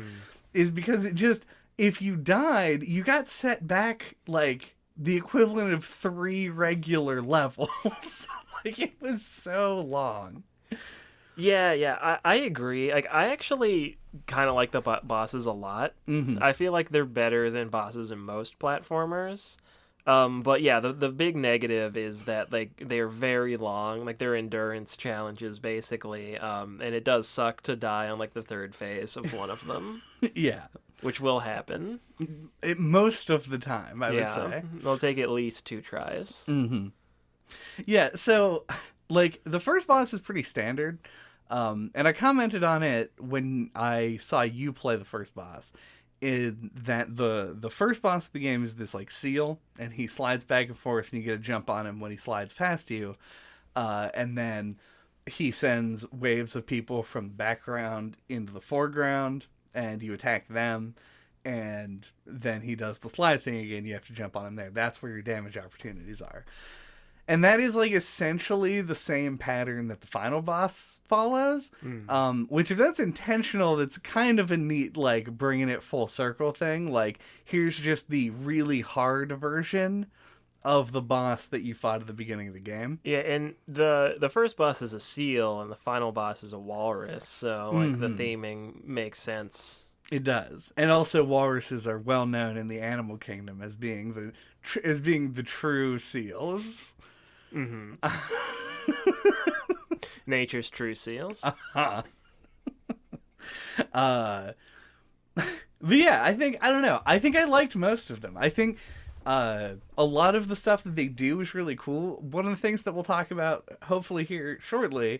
is because it just, if you died, you got set back like the equivalent of 3 regular levels. Like, it was so long. Yeah, I agree. Like, I actually kind of like the bosses a lot. Mm-hmm. I feel like they're better than bosses in most platformers. But yeah, the big negative is that like they're very long, like they're endurance challenges basically. And it does suck to die on like the third phase of one of them. Yeah. Which will happen. Most of the time, I would say. It'll take at least 2 tries. Mm-hmm. Yeah, so, like, the first boss is pretty standard. And I commented on it when I saw you play the first boss. In that the first boss of the game is this, like, seal. And he slides back and forth, and you get a jump on him when he slides past you. And then he sends waves of people from the background into the foreground, and you attack them, and then he does the slide thing again. You have to jump on him there. That's where your damage opportunities are. And that is like essentially the same pattern that the final boss follows, which if that's intentional, that's kind of a neat, like, bringing it full circle thing. Like, here's just the really hard version of the boss that you fought at the beginning of the game. Yeah, and the first boss is a seal, and the final boss is a walrus. So like the theming makes sense. It does, and also walruses are well known in the animal kingdom as being the true seals. Mm-hmm. Nature's true seals. Uh-huh. But yeah, I don't know. I think I liked most of them. I think a lot of the stuff that they do is really cool. One of the things that we'll talk about, hopefully here shortly,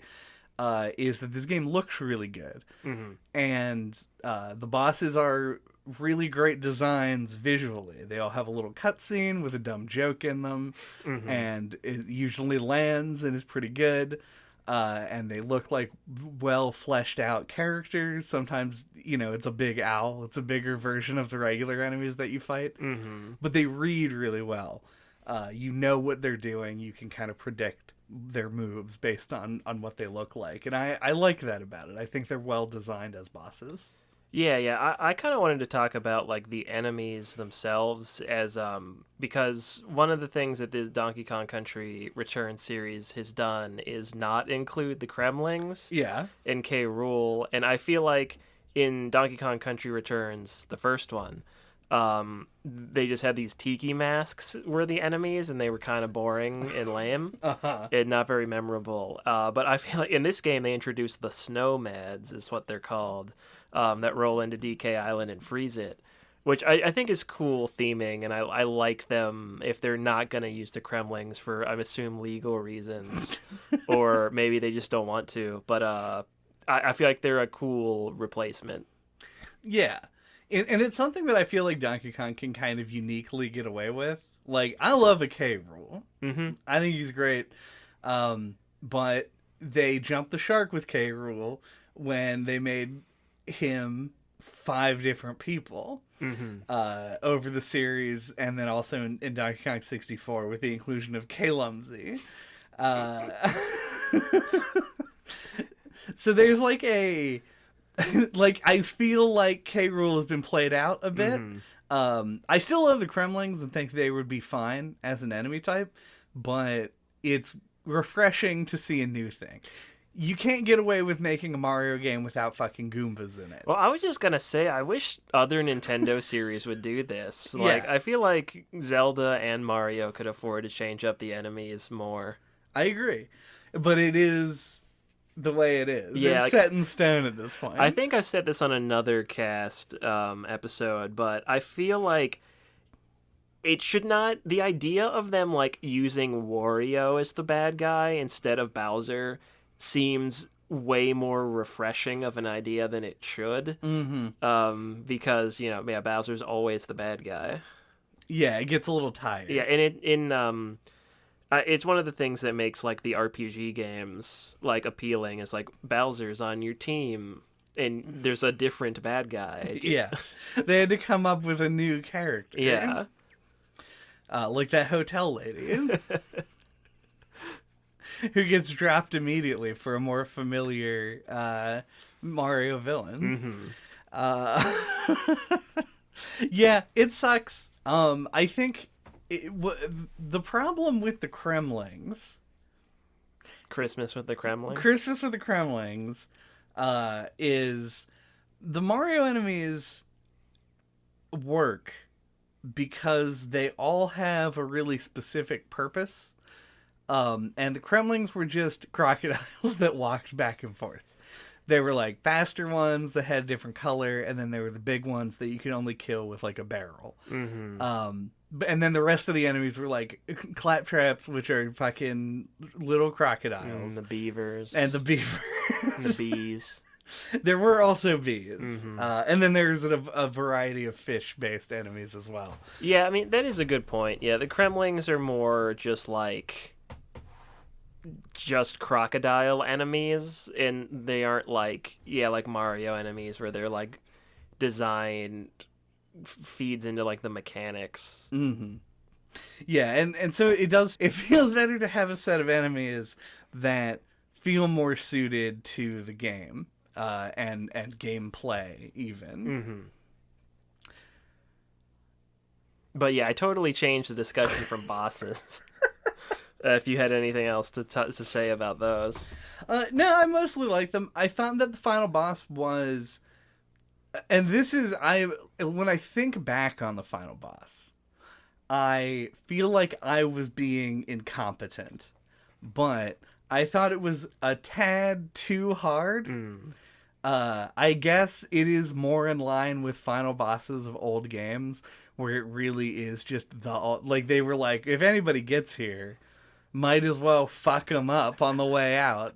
is that this game looks really good. Mm-hmm. And the bosses are really great designs visually. They all have a little cutscene with a dumb joke in them, and it usually lands and is pretty good. And they look like well fleshed out characters. Sometimes, it's a big owl. It's a bigger version of the regular enemies that you fight. Mm-hmm. But they read really well. You know what they're doing. You can kind of predict their moves based on what they look like. And I like that about it. I think they're well designed as bosses. Yeah. I kind of wanted to talk about like the enemies themselves as because one of the things that this Donkey Kong Country Return series has done is not include the Kremlings in K. Rool, and I feel like in Donkey Kong Country Returns, the first one, they just had these tiki masks were the enemies, and they were kind of boring and lame and not very memorable. But I feel like in this game they introduced the Snowmads, is what they're called. That roll into DK Island and freeze it. which I think is cool theming, and I like them if they're not going to use the Kremlings for, I assume, legal reasons, or maybe they just don't want to. But I feel like they're a cool replacement. Yeah. And it's something that I feel like Donkey Kong can kind of uniquely get away with. Like, I love a K-Rule. Mm-hmm. I think he's great. But they jumped the shark with K-Rule when they made him 5 different people over the series, and then also in Donkey Kong 64 with the inclusion of K-Lumsy. So there's like a... like, I feel like K-Rule has been played out a bit. I still love the Kremlings and think they would be fine as an enemy type, but it's refreshing to see a new thing. You can't get away with making a Mario game without fucking Goombas in it. Well, I was just gonna say, I wish other Nintendo series would do this. Like, Yeah. I feel like Zelda and Mario could afford to change up the enemies more. I agree. But it is the way it is. Yeah, it's like, set in stone at this point. I think I said this on another cast episode, but I feel like it should not... The idea of them, like, using Wario as the bad guy instead of Bowser seems way more refreshing of an idea than it should. Because, Bowser's always the bad guy. Yeah, it gets a little tired. Yeah, and it's one of the things that makes, like, the RPG games, like, appealing, is, like, Bowser's on your team, and there's a different bad guy. Yeah. They had to come up with a new character. Yeah. Like that hotel lady. Who gets dropped immediately for a more familiar Mario villain. Yeah, it sucks. I think the problem with the Kremlings... Christmas with the Kremlings? Christmas with the Kremlings is the Mario enemies work because they all have a really specific purpose. And the Kremlings were just crocodiles that walked back and forth. They were like faster ones that had a different color, and then there were the big ones that you could only kill with like a barrel. And then the rest of the enemies were like claptraps, which are fucking little crocodiles. And the beavers. And the beavers. And the bees. There were also bees. And then there's a variety of fish-based enemies as well. Yeah, I mean, that is a good point. Yeah, the Kremlings are more just crocodile enemies, and they aren't like Mario enemies where they're like designed feeds into like the mechanics. Yeah, and so it feels better to have a set of enemies that feel more suited to the game and gameplay even. But yeah, I totally changed the discussion from bosses. If you had anything else to say about those. No, I mostly like them. I found that the final boss was... And this is... When I think back on the final boss, I feel like I was being incompetent. But I thought it was a tad too hard. I guess it is more in line with final bosses of old games, where it really is just like, they were like, if anybody gets here... might as well fuck them up on the way out.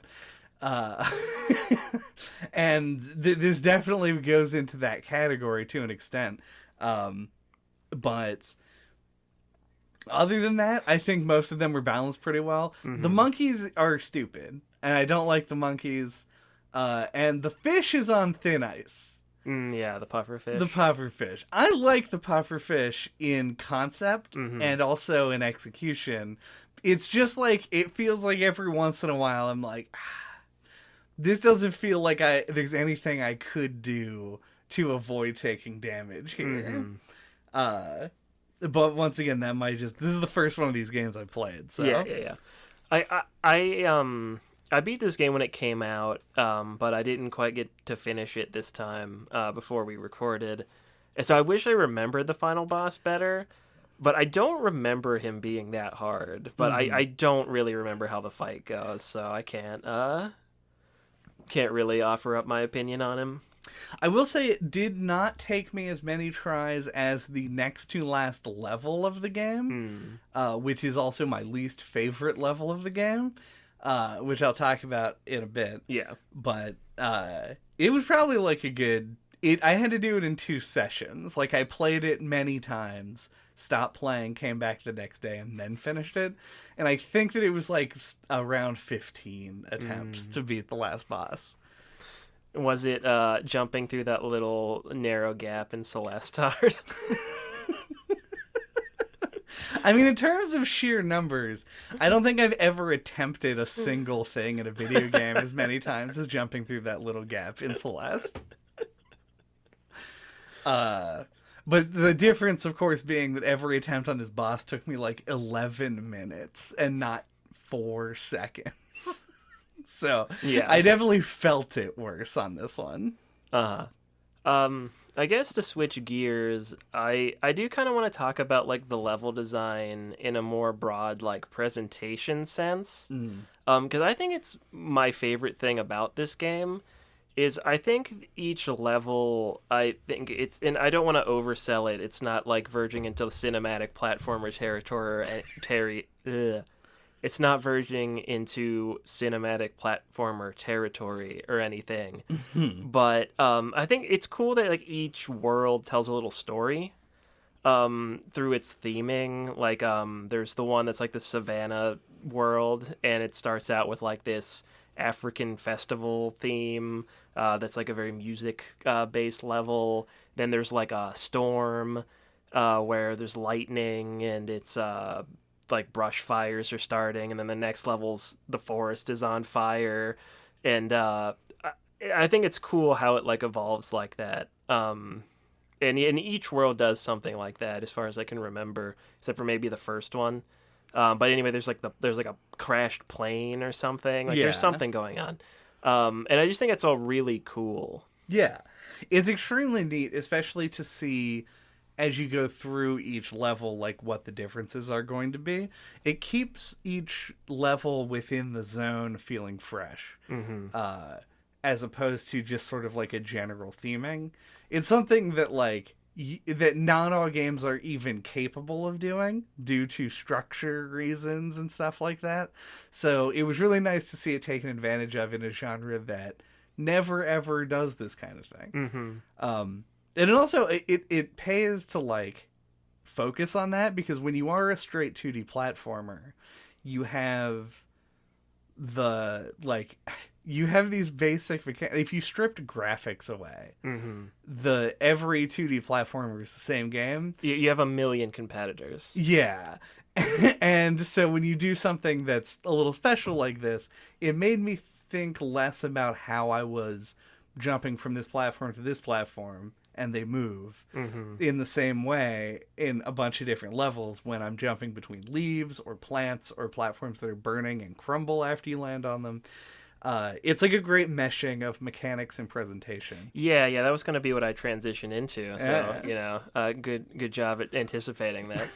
And this definitely goes into that category to an extent. But other than that, I think most of them were balanced pretty well. The monkeys are stupid, and I don't like the monkeys. And the fish is on thin ice. Yeah, the pufferfish. The pufferfish. I like the pufferfish in concept and also in execution. It's just like, it feels like every once in a while I'm like, this doesn't feel like there's anything I could do to avoid taking damage here. But once again, this is the first one of these games I played. So Yeah. I beat this game when it came out, but I didn't quite get to finish it this time before we recorded. And so I wish I remembered the final boss better. But I don't remember him being that hard. But I don't really remember how the fight goes, so I can't really offer up my opinion on him. I will say it did not take me as many tries as the next to last level of the game, which is also my least favorite level of the game, which I'll talk about in a bit. Yeah. But it was probably like a good... I had to do it in 2 sessions. Like, I played it many times, stopped playing, came back the next day, and then finished it. And I think that it was like around 15 attempts to beat the last boss. Was it jumping through that little narrow gap in Celeste hard? I mean, in terms of sheer numbers, I don't think I've ever attempted a single thing in a video game as many times as jumping through that little gap in Celeste. But the difference, of course, being that every attempt on this boss took me like 11 minutes and not 4 seconds. So Yeah. I definitely felt it worse on this one. I guess to switch gears, I do kind of want to talk about like the level design in a more broad like presentation sense. Because I think it's my favorite thing about this game is I think each level, I think it's, and I don't want to oversell it. It's not like verging into the cinematic platformer territory. It's not verging into cinematic platformer territory or anything. But I think it's cool that like each world tells a little story through its theming. Like there's the one that's like the Savannah world, and it starts out with like this African festival theme that's like a very music based level. Then there's like a storm where there's lightning, and it's like brush fires are starting, and then the next level's the forest is on fire, and I think it's cool how it like evolves like that. And each world does something like that, as far as I can remember, except for maybe the first one. But anyway, there's like a crashed plane or something. Like there's something going on, and I just think it's all really cool. Yeah, it's extremely neat, especially to see as you go through each level, like what the differences are going to be. It keeps each level within the zone feeling fresh, as opposed to just sort of like a general theming. It's something that like that not all games are even capable of doing due to structure reasons and stuff like that. So it was really nice to see it taken advantage of in a genre that never ever does this kind of thing. And it also it pays to like focus on that, because when you are a straight 2D platformer, you have these basic mechanics. If you stripped graphics away, the every 2D platformer is the same game. You have a million competitors. Yeah. And so when you do something that's a little special like this, it made me think less about how I was jumping from this platform to this platform, and they move in the same way in a bunch of different levels when I'm jumping between leaves or plants or platforms that are burning and crumble after you land on them. It's like a great meshing of mechanics and presentation. Yeah, that was going to be what I transition into. So, good job at anticipating that.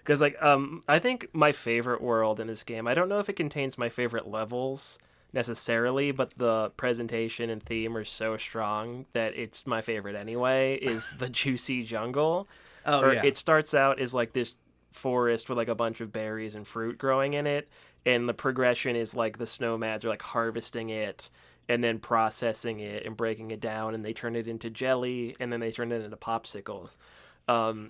Because, I think my favorite world in this game, I don't know if it contains my favorite levels necessarily, but the presentation and theme are so strong that it's my favorite anyway, is the Juicy Jungle. It starts out as like this forest with like a bunch of berries and fruit growing in it, and the progression is like the snowmads are like harvesting it and then processing it and breaking it down, and they turn it into jelly, and then they turn it into popsicles.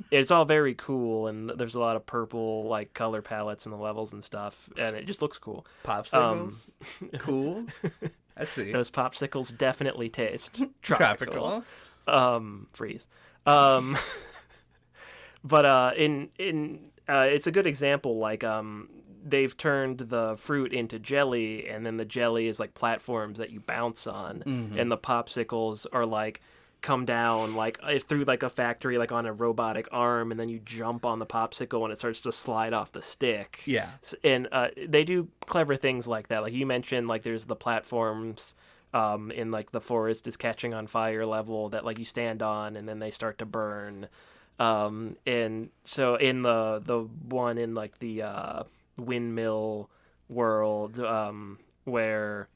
It's all very cool, and there's a lot of purple like color palettes in the levels and stuff, and it just looks cool. Popsicles? Cool. I see. Those popsicles definitely taste tropical. Freeze. But it's a good example. Like they've turned the fruit into jelly, and then the jelly is like platforms that you bounce on, and the popsicles are like come down like through like a factory, like on a robotic arm, and then you jump on the popsicle and it starts to slide off the stick. And they do clever things like that. Like you mentioned, like there's the platforms in like the forest is catching on fire level that like you stand on and then they start to burn. And so in the one in like the windmill world, where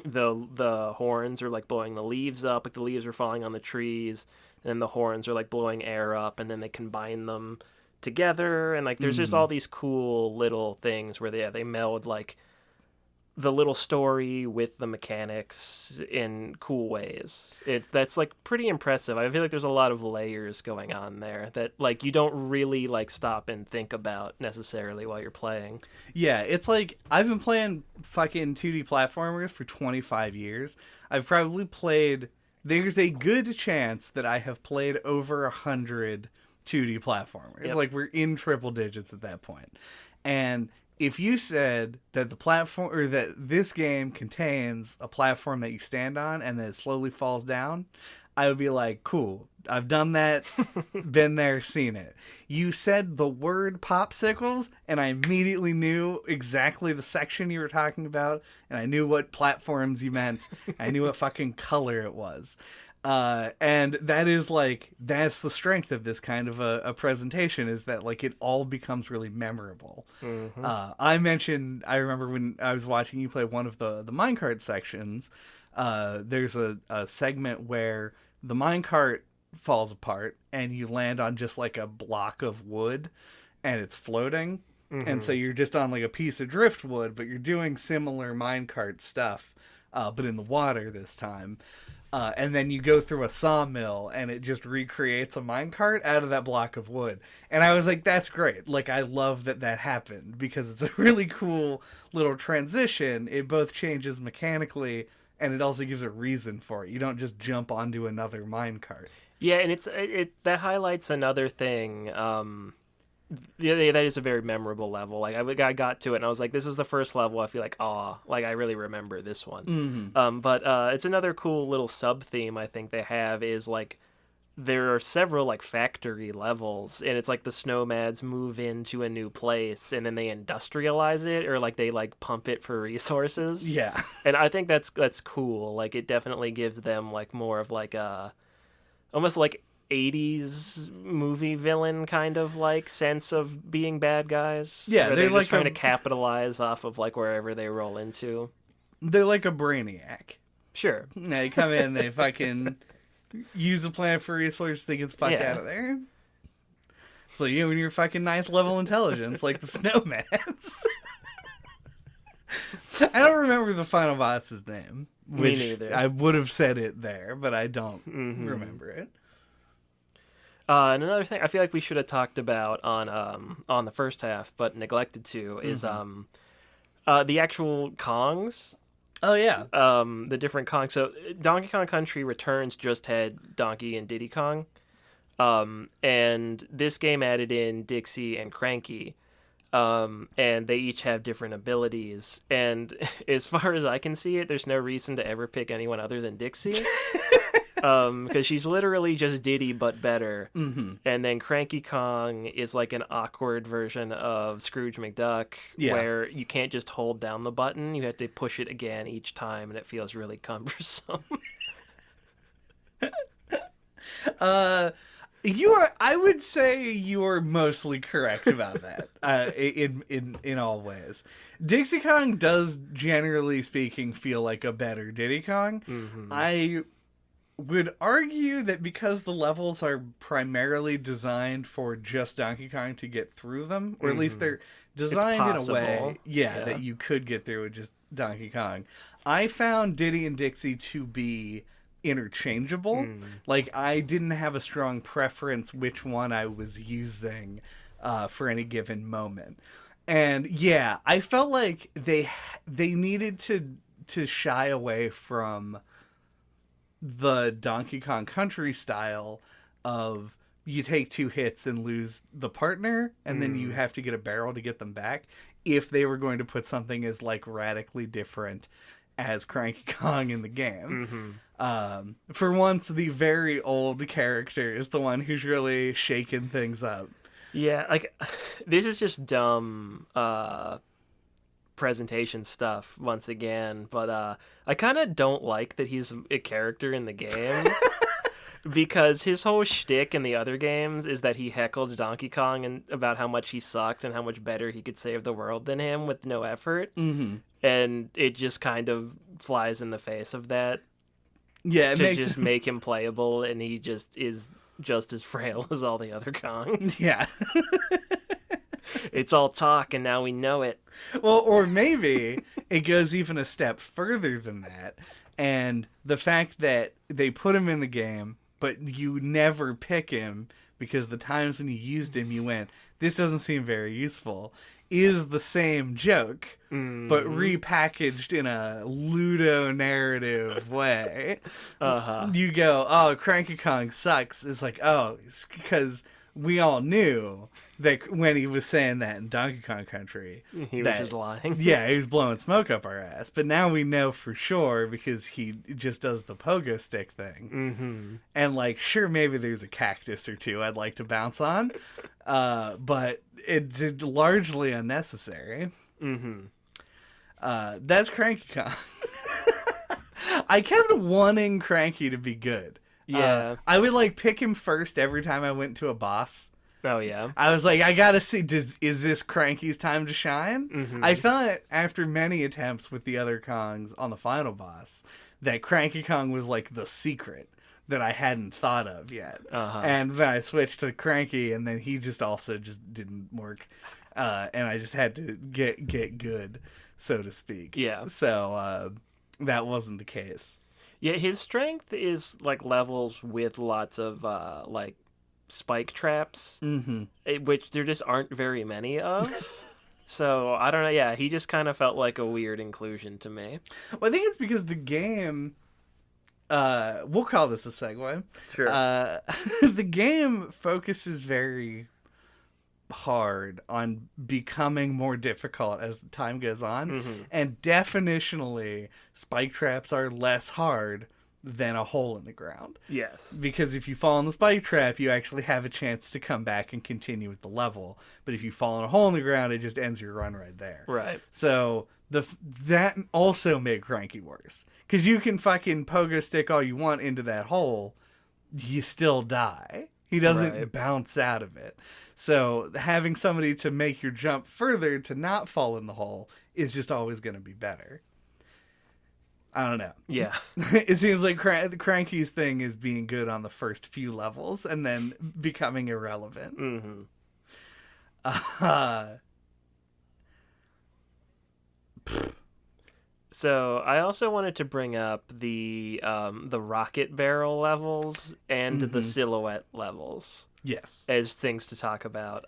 the horns are like blowing the leaves up, like the leaves are falling on the trees, and then the horns are like blowing air up, and then they combine them together, and like there's just all these cool little things where they meld like the little story with the mechanics in cool ways. That's like pretty impressive. I feel like there's a lot of layers going on there that like you don't really like stop and think about necessarily while you're playing. Yeah, it's like I've been playing fucking 2D platformers for 25 years. I've probably played. There's a good chance that I have played over 100 2D platformers. Yep. Like we're in triple digits at that point. And if you said that the platform or that this game contains a platform that you stand on and then it slowly falls down, I would be like, cool, I've done that, been there, seen it. You said the word popsicles, and I immediately knew exactly the section you were talking about, and I knew what platforms you meant. I knew what fucking color it was. And that is like, that's the strength of this kind of a presentation, is that like it all becomes really memorable. I remember when I was watching you play one of the minecart sections, there's a segment where the minecart falls apart and you land on just like a block of wood and it's floating. And so you're just on like a piece of driftwood, but you're doing similar minecart stuff, but in the water this time. And then you go through a sawmill and it just recreates a minecart out of that block of wood. And I was like, that's great. Like, I love that happened because it's a really cool little transition. It both changes mechanically and it also gives a reason for it. You don't just jump onto another minecart. Yeah, and it that highlights another thing. Yeah, that is a very memorable level. Like I got to it and I was like, this is the first level. I feel like, like I really remember this one. But it's another cool little sub theme I think they have is like there are several like factory levels, and it's like the snowmads move into a new place and then they industrialize it, or like they like pump it for resources. Yeah, and I think that's cool. Like it definitely gives them like more of like a almost like 80s movie villain kind of like sense of being bad guys. Yeah, they're like just trying to capitalize off of like wherever they roll into. they're like a brainiac. Sure. They come in, they fucking use the planet for resources to get the fuck out of there. So you and your fucking 9th level intelligence, like the snowmans. I don't remember the final boss's name. Me neither. I would have said it there, but I don't remember it. And another thing I feel like we should have talked about on the first half, but neglected to, is the actual Kongs. Oh yeah. The different Kongs. So Donkey Kong Country Returns just had Donkey and Diddy Kong. And this game added in Dixie and Cranky. And they each have different abilities. And as far as I can see it, there's no reason to ever pick anyone other than Dixie. Because she's literally just Diddy but better. And then Cranky Kong is like an awkward version of Scrooge McDuck, where you can't just hold down the button, you have to push it again each time, and it feels really cumbersome. I would say you are mostly correct about that. In all ways, Dixie Kong does, generally speaking, feel like a better Diddy Kong. I would argue that because the levels are primarily designed for just Donkey Kong to get through them, or at least they're designed in a way, that you could get through with just Donkey Kong. I found Diddy and Dixie to be interchangeable. Like, I didn't have a strong preference which one I was using for any given moment. And yeah, I felt like they needed to shy away from the Donkey Kong Country style of you take 2 hits and lose the partner, and then you have to get a barrel to get them back, if they were going to put something as like radically different as Cranky Kong in the game. For once, the very old character is the one who's really shaking things up. Yeah, like, this is just dumb presentation stuff once again, but I kind of don't like that he's a character in the game. Because his whole shtick in the other games is that he heckled Donkey Kong and about how much he sucked and how much better he could save the world than him with no effort. And it just kind of flies in the face of that Yeah, it to makes just make him playable, and he just is just as frail as all the other Kongs. yeah. It's all talk, and now we know it. Well, or maybe it goes even a step further than that. And the fact that they put him in the game, but you never pick him because the times when you used him, you went, this doesn't seem very useful, is the same joke, but repackaged in a ludo-narrative way. Uh-huh. You go, oh, Cranky Kong sucks. It's like, oh, it's because we all knew that when he was saying that in Donkey Kong Country, He was just lying. Yeah, he was blowing smoke up our ass. But now we know for sure because he just does the pogo stick thing. Mm-hmm. And, like, sure, maybe there's a cactus or two I'd like to bounce on, but it's largely unnecessary. Mm-hmm. That's Cranky Kong. I kept wanting Cranky to be good. Yeah. I would, like, pick him first every time I went to a boss. Oh, yeah. I was like, I gotta see, is this Cranky's time to shine? Mm-hmm. I thought after many attempts with the other Kongs on the final boss that Cranky Kong was like the secret that I hadn't thought of yet. Uh-huh. And then I switched to Cranky, and then he just also just didn't work. And I just had to get good, so to speak. Yeah. So that wasn't the case. Yeah, his strength is, like, levels with lots of, like, spike traps, which there just aren't very many of. So, I don't know. Yeah, he just kind of felt like a weird inclusion to me. Well, I think it's because the game... we'll call this a segue. Sure. The game focuses very hard on becoming more difficult as the time goes on, and definitionally spike traps are less hard than a hole in the ground, Yes. because if you fall in the spike trap you actually have a chance to come back and continue with the level, but if you fall in a hole in the ground it just ends your run right there. Right. So that also made Cranky worse, because you can fucking pogo stick all you want into that hole, you still die. He doesn't bounce out of it. So having somebody to make your jump further to not fall in the hole is just always going to be better. I don't know. Yeah. It seems like Cranky's thing is being good on the first few levels and then becoming irrelevant. Mm-hmm. So I also wanted to bring up the rocket barrel levels and the silhouette levels. Yes. As things to talk about.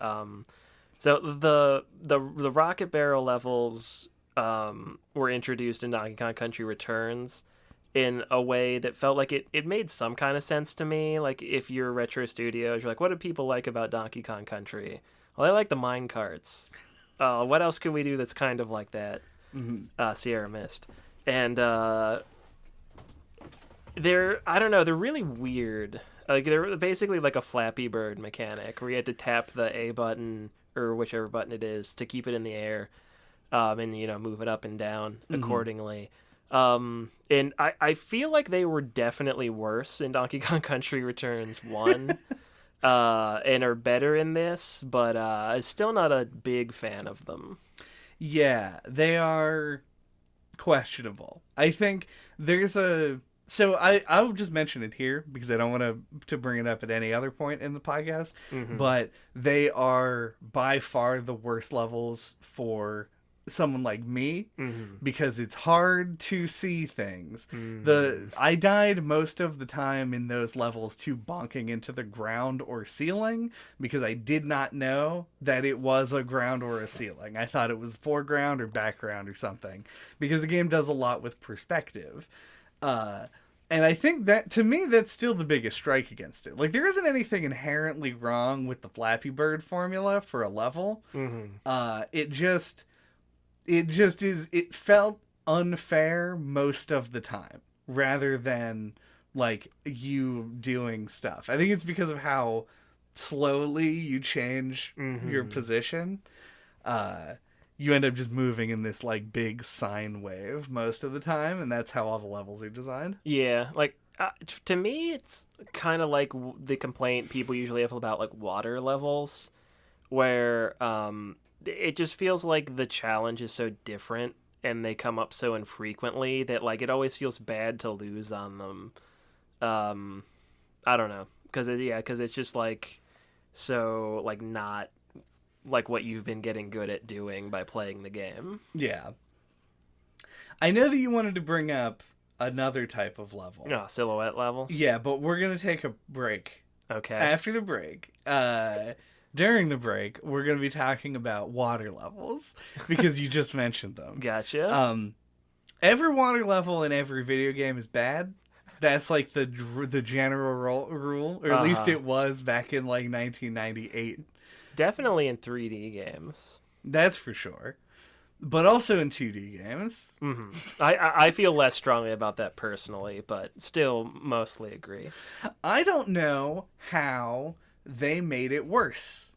So the rocket barrel levels were introduced in Donkey Kong Country Returns in a way that felt like it made some kind of sense to me. Like, if you're Retro Studios, you're like, what do people like about Donkey Kong Country? Well, they like the mine carts. What else can we do that's kind of like that? Sierra Mist. And they're, I don't know, they're really weird. Like, they're basically like a Flappy Bird mechanic where you had to tap the A button or whichever button it is to keep it in the air, and, you know, move it up and down accordingly. And I feel like they were definitely worse in Donkey Kong Country Returns 1, and are better in this, but I'm still not a big fan of them. Yeah, they are questionable. I think there's a... So I'll just mention it here because I don't want to bring it up at any other point in the podcast, but they are by far the worst levels for someone like me, because it's hard to see things. I died most of the time in those levels to bonking into the ground or ceiling because I did not know that it was a ground or a ceiling. I thought it was foreground or background or something, because the game does a lot with perspective. And I think that, to me, that's still the biggest strike against it. Like, there isn't anything inherently wrong with the Flappy Bird formula for a level. It just is, it felt unfair most of the time, rather than, like, you doing stuff. I think it's because of how slowly you change your position. You end up just moving in this, like, big sine wave most of the time, and that's how all the levels are designed. Yeah, like, to me, it's kind of like the complaint people usually have about, like, water levels, where it just feels like the challenge is so different and they come up so infrequently that like it always feels bad to lose on them. I don't know, because it's just like so like not like what you've been getting good at doing by playing the game. Yeah. I know that you wanted to bring up another type of level. Oh, silhouette levels? Yeah, but we're going to take a break. Okay. After the break, during the break, we're going to be talking about water levels because you just mentioned them. Gotcha. Every water level in every video game is bad. That's like the general rule, or at least it was back in like 1998. Definitely in 3D games. That's for sure. But also in 2D games. Mm-hmm. I feel less strongly about that personally, but still mostly agree. I don't know how they made it worse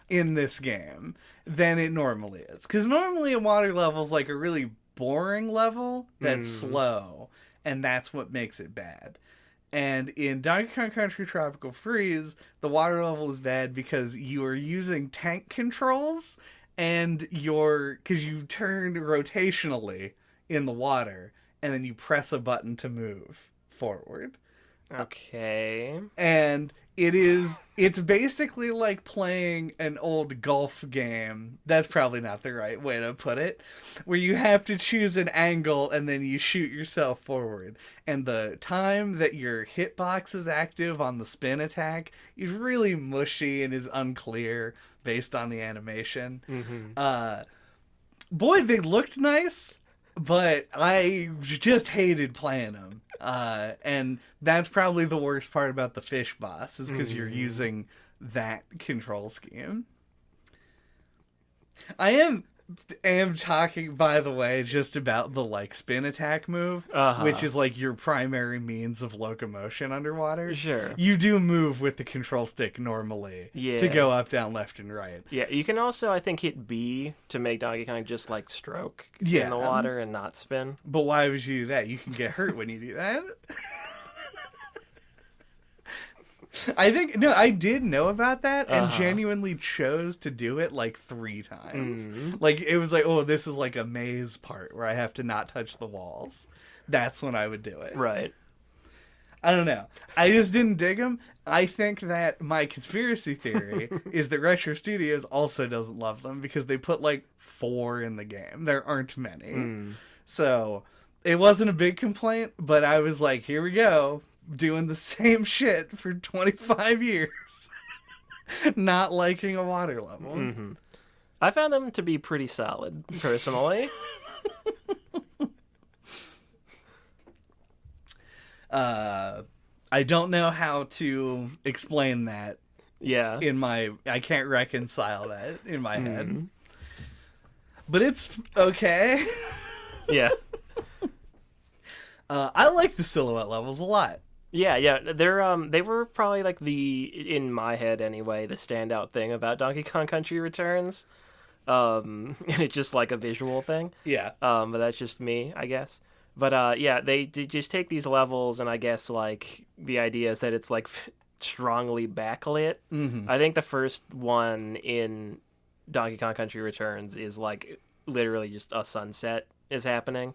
in this game than it normally is. Because normally a water level is like a really boring level that's slow, and that's what makes it bad. And in Donkey Kong Country Tropical Freeze, the water level is bad because you are using tank controls and because you turn rotationally in the water, and then you press a button to move forward. Okay. And it's basically like playing an old golf game. That's probably not the right way to put it. Where you have to choose an angle and then you shoot yourself forward. And the time that your hitbox is active on the spin attack is really mushy and is unclear based on the animation. Mm-hmm. Boy, they looked nice, but I just hated playing them. And that's probably the worst part about the fish boss, is because you're using that control scheme. I am talking, by the way, just about the like spin attack move, which is like your primary means of locomotion underwater. Sure. You do move with the control stick normally to go up, down, left, and right. Yeah, you can also, I think, hit B to make Donkey Kong just like stroke Yeah. in the water and not spin. But why would you do that? You can get hurt when you do that. I did know about that and genuinely chose to do it like 3 times. Like, it was like, oh, this is like a maze part where I have to not touch the walls. That's when I would do it. Right. I don't know. I just didn't dig them. I think that my conspiracy theory is that Retro Studios also doesn't love them because they put like 4 in the game. There aren't many. So it wasn't a big complaint, but I was like, here we go. Doing the same shit for 25 years. Not liking a water level. I found them to be pretty solid, personally. I don't know how to explain that. Yeah. I can't reconcile that in my head. But it's okay. Yeah. I like the silhouette levels a lot. Yeah, they were probably like in my head anyway, the standout thing about Donkey Kong Country Returns. And it's just like a visual thing. Yeah. But that's just me, I guess. But yeah, they just take these levels, and I guess like the idea is that it's like strongly backlit. I think the first one in Donkey Kong Country Returns is like literally just a sunset is happening.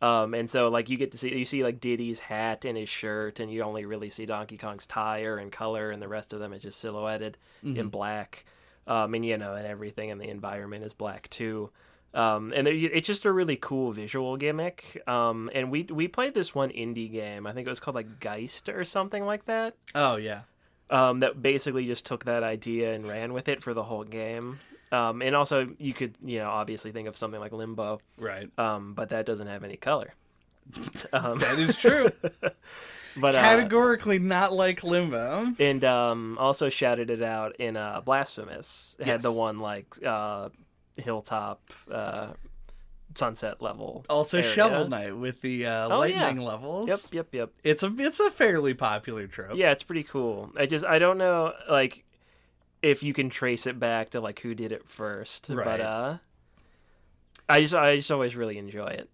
And so like you see like Diddy's hat and his shirt, and you only really see Donkey Kong's tire and color, and the rest of them is just silhouetted in black. And and everything in the environment is black too. And it's just a really cool visual gimmick. And we played this one indie game. I think it was called like Geist or something like that. Oh yeah. That basically just took that idea and ran with it for the whole game. And also you could, obviously think of something like Limbo. Right. But that doesn't have any color. That is true. But categorically not like Limbo. And also shouted it out in Blasphemous. It had the one like hilltop sunset level. Also area. Shovel Knight with the lightning levels. Yep. It's a fairly popular trope. Yeah, it's pretty cool. I don't know like if you can trace it back to like who did it first. Right. But I just always really enjoy it.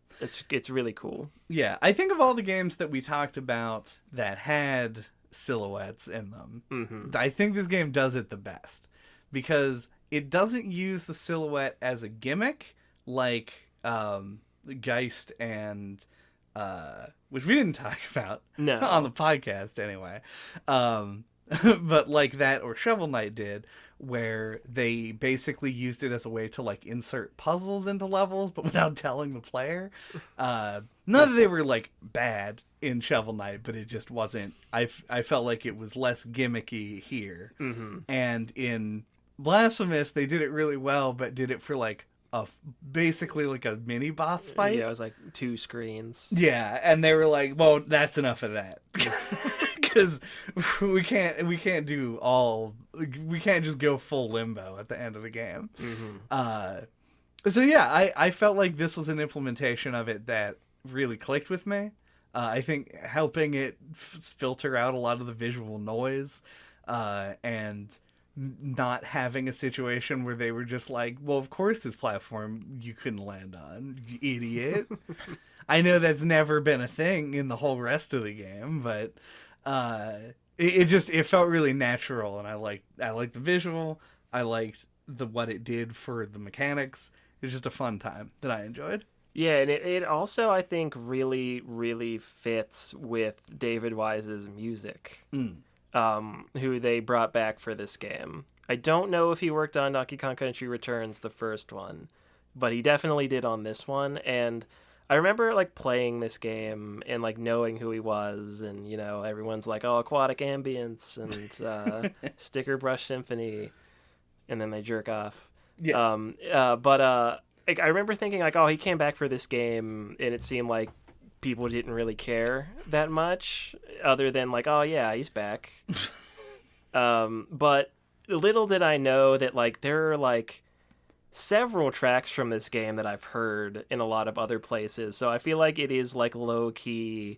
It's really cool. Yeah, I think of all the games that we talked about that had silhouettes in them, I think this game does it the best because it doesn't use the silhouette as a gimmick like Geist and which we didn't talk about No. on the podcast anyway. But like that or Shovel Knight did, where they basically used it as a way to like insert puzzles into levels, but without telling the player. Not that they were like bad in Shovel Knight, but it just wasn't. I felt like it was less gimmicky here, and in Blasphemous they did it really well, but did it for like basically like a mini boss fight. Yeah, it was like 2 screens. Yeah, and they were like, "Well, that's enough of that." Because we can't just go full limbo at the end of the game. So yeah, I felt like this was an implementation of it that really clicked with me. I think helping it filter out a lot of the visual noise, and not having a situation where they were just like, well, of course this platform you couldn't land on, you idiot. I know that's never been a thing in the whole rest of the game, but it felt really natural, and I liked the visual. I liked what it did for the mechanics. It was just a fun time that I enjoyed. Yeah, and it also, I think, really, really fits with David Wise's music, who they brought back for this game. I don't know if he worked on Donkey Kong Country Returns, the first one, but he definitely did on this one, and I remember like playing this game and like knowing who he was, and you know everyone's like, "Oh, Aquatic Ambience" and Sticker Brush Symphony, and then they jerk off. Yeah. Like, I remember thinking like, "Oh, he came back for this game," and it seemed like people didn't really care that much, other than like, "Oh yeah, he's back." But little did I know that like there are like several tracks from this game that I've heard in a lot of other places, so I feel like it is like low key,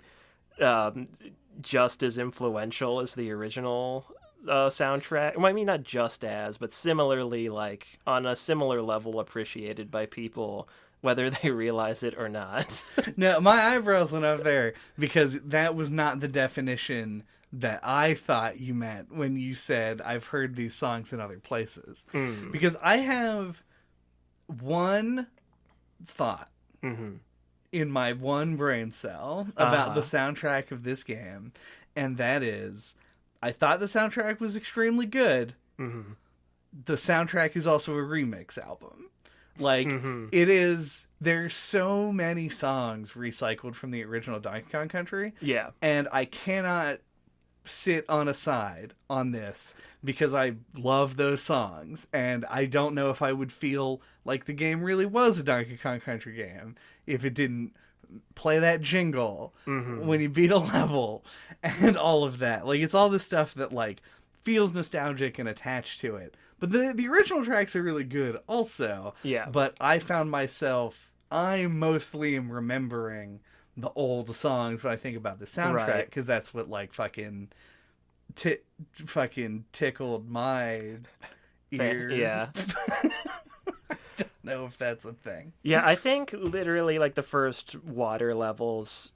just as influential as the original soundtrack. Well, I mean, not just as, but similarly, like on a similar level, appreciated by people, whether they realize it or not. No, my eyebrows went up there because that was not the definition that I thought you meant when you said I've heard these songs in other places. Because I have one thought in my one brain cell about the soundtrack of this game, and that is, I thought the soundtrack was extremely good. The soundtrack is also a remix album. Like, it is, there's so many songs recycled from the original Donkey Kong Country. Yeah. And I cannot sit on a side on this because I love those songs, and I don't know if I would feel like the game really was a Donkey Kong Country game if it didn't play that jingle when you beat a level and all of that. Like, it's all this stuff that like feels nostalgic and attached to it. But the original tracks are really good also. Yeah. But I found myself, I mostly am remembering the old songs when I think about the soundtrack, because that's what like fucking tickled my ear. Yeah. I don't know if that's a thing. Yeah, I think literally like the first water levels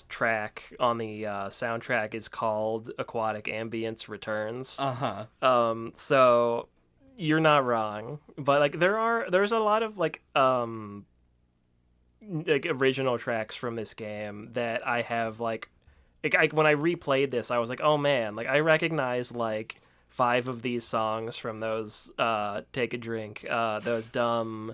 track on the soundtrack is called Aquatic Ambience Returns. So you're not wrong, but like there's a lot of like original tracks from this game that I have like when I replayed this, I was like, oh man, like I recognize like 5 of these songs from those Take a Drink, those dumb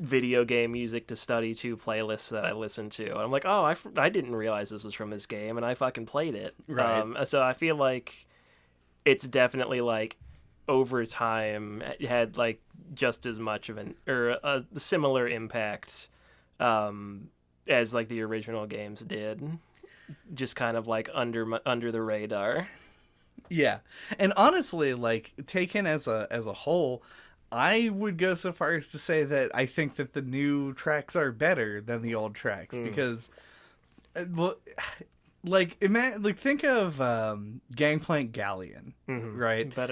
video game music to study to playlists that I listened to. And I'm like, oh, I didn't realize this was from this game, and I fucking played it. Right. So I feel like it's definitely like over time it had like just as much of a similar impact as like the original games did, just kind of like under the radar. Yeah. And honestly, like taken as a whole, I would go so far as to say that I think that the new tracks are better than the old tracks because well, like think of Gangplank Galleon, right? That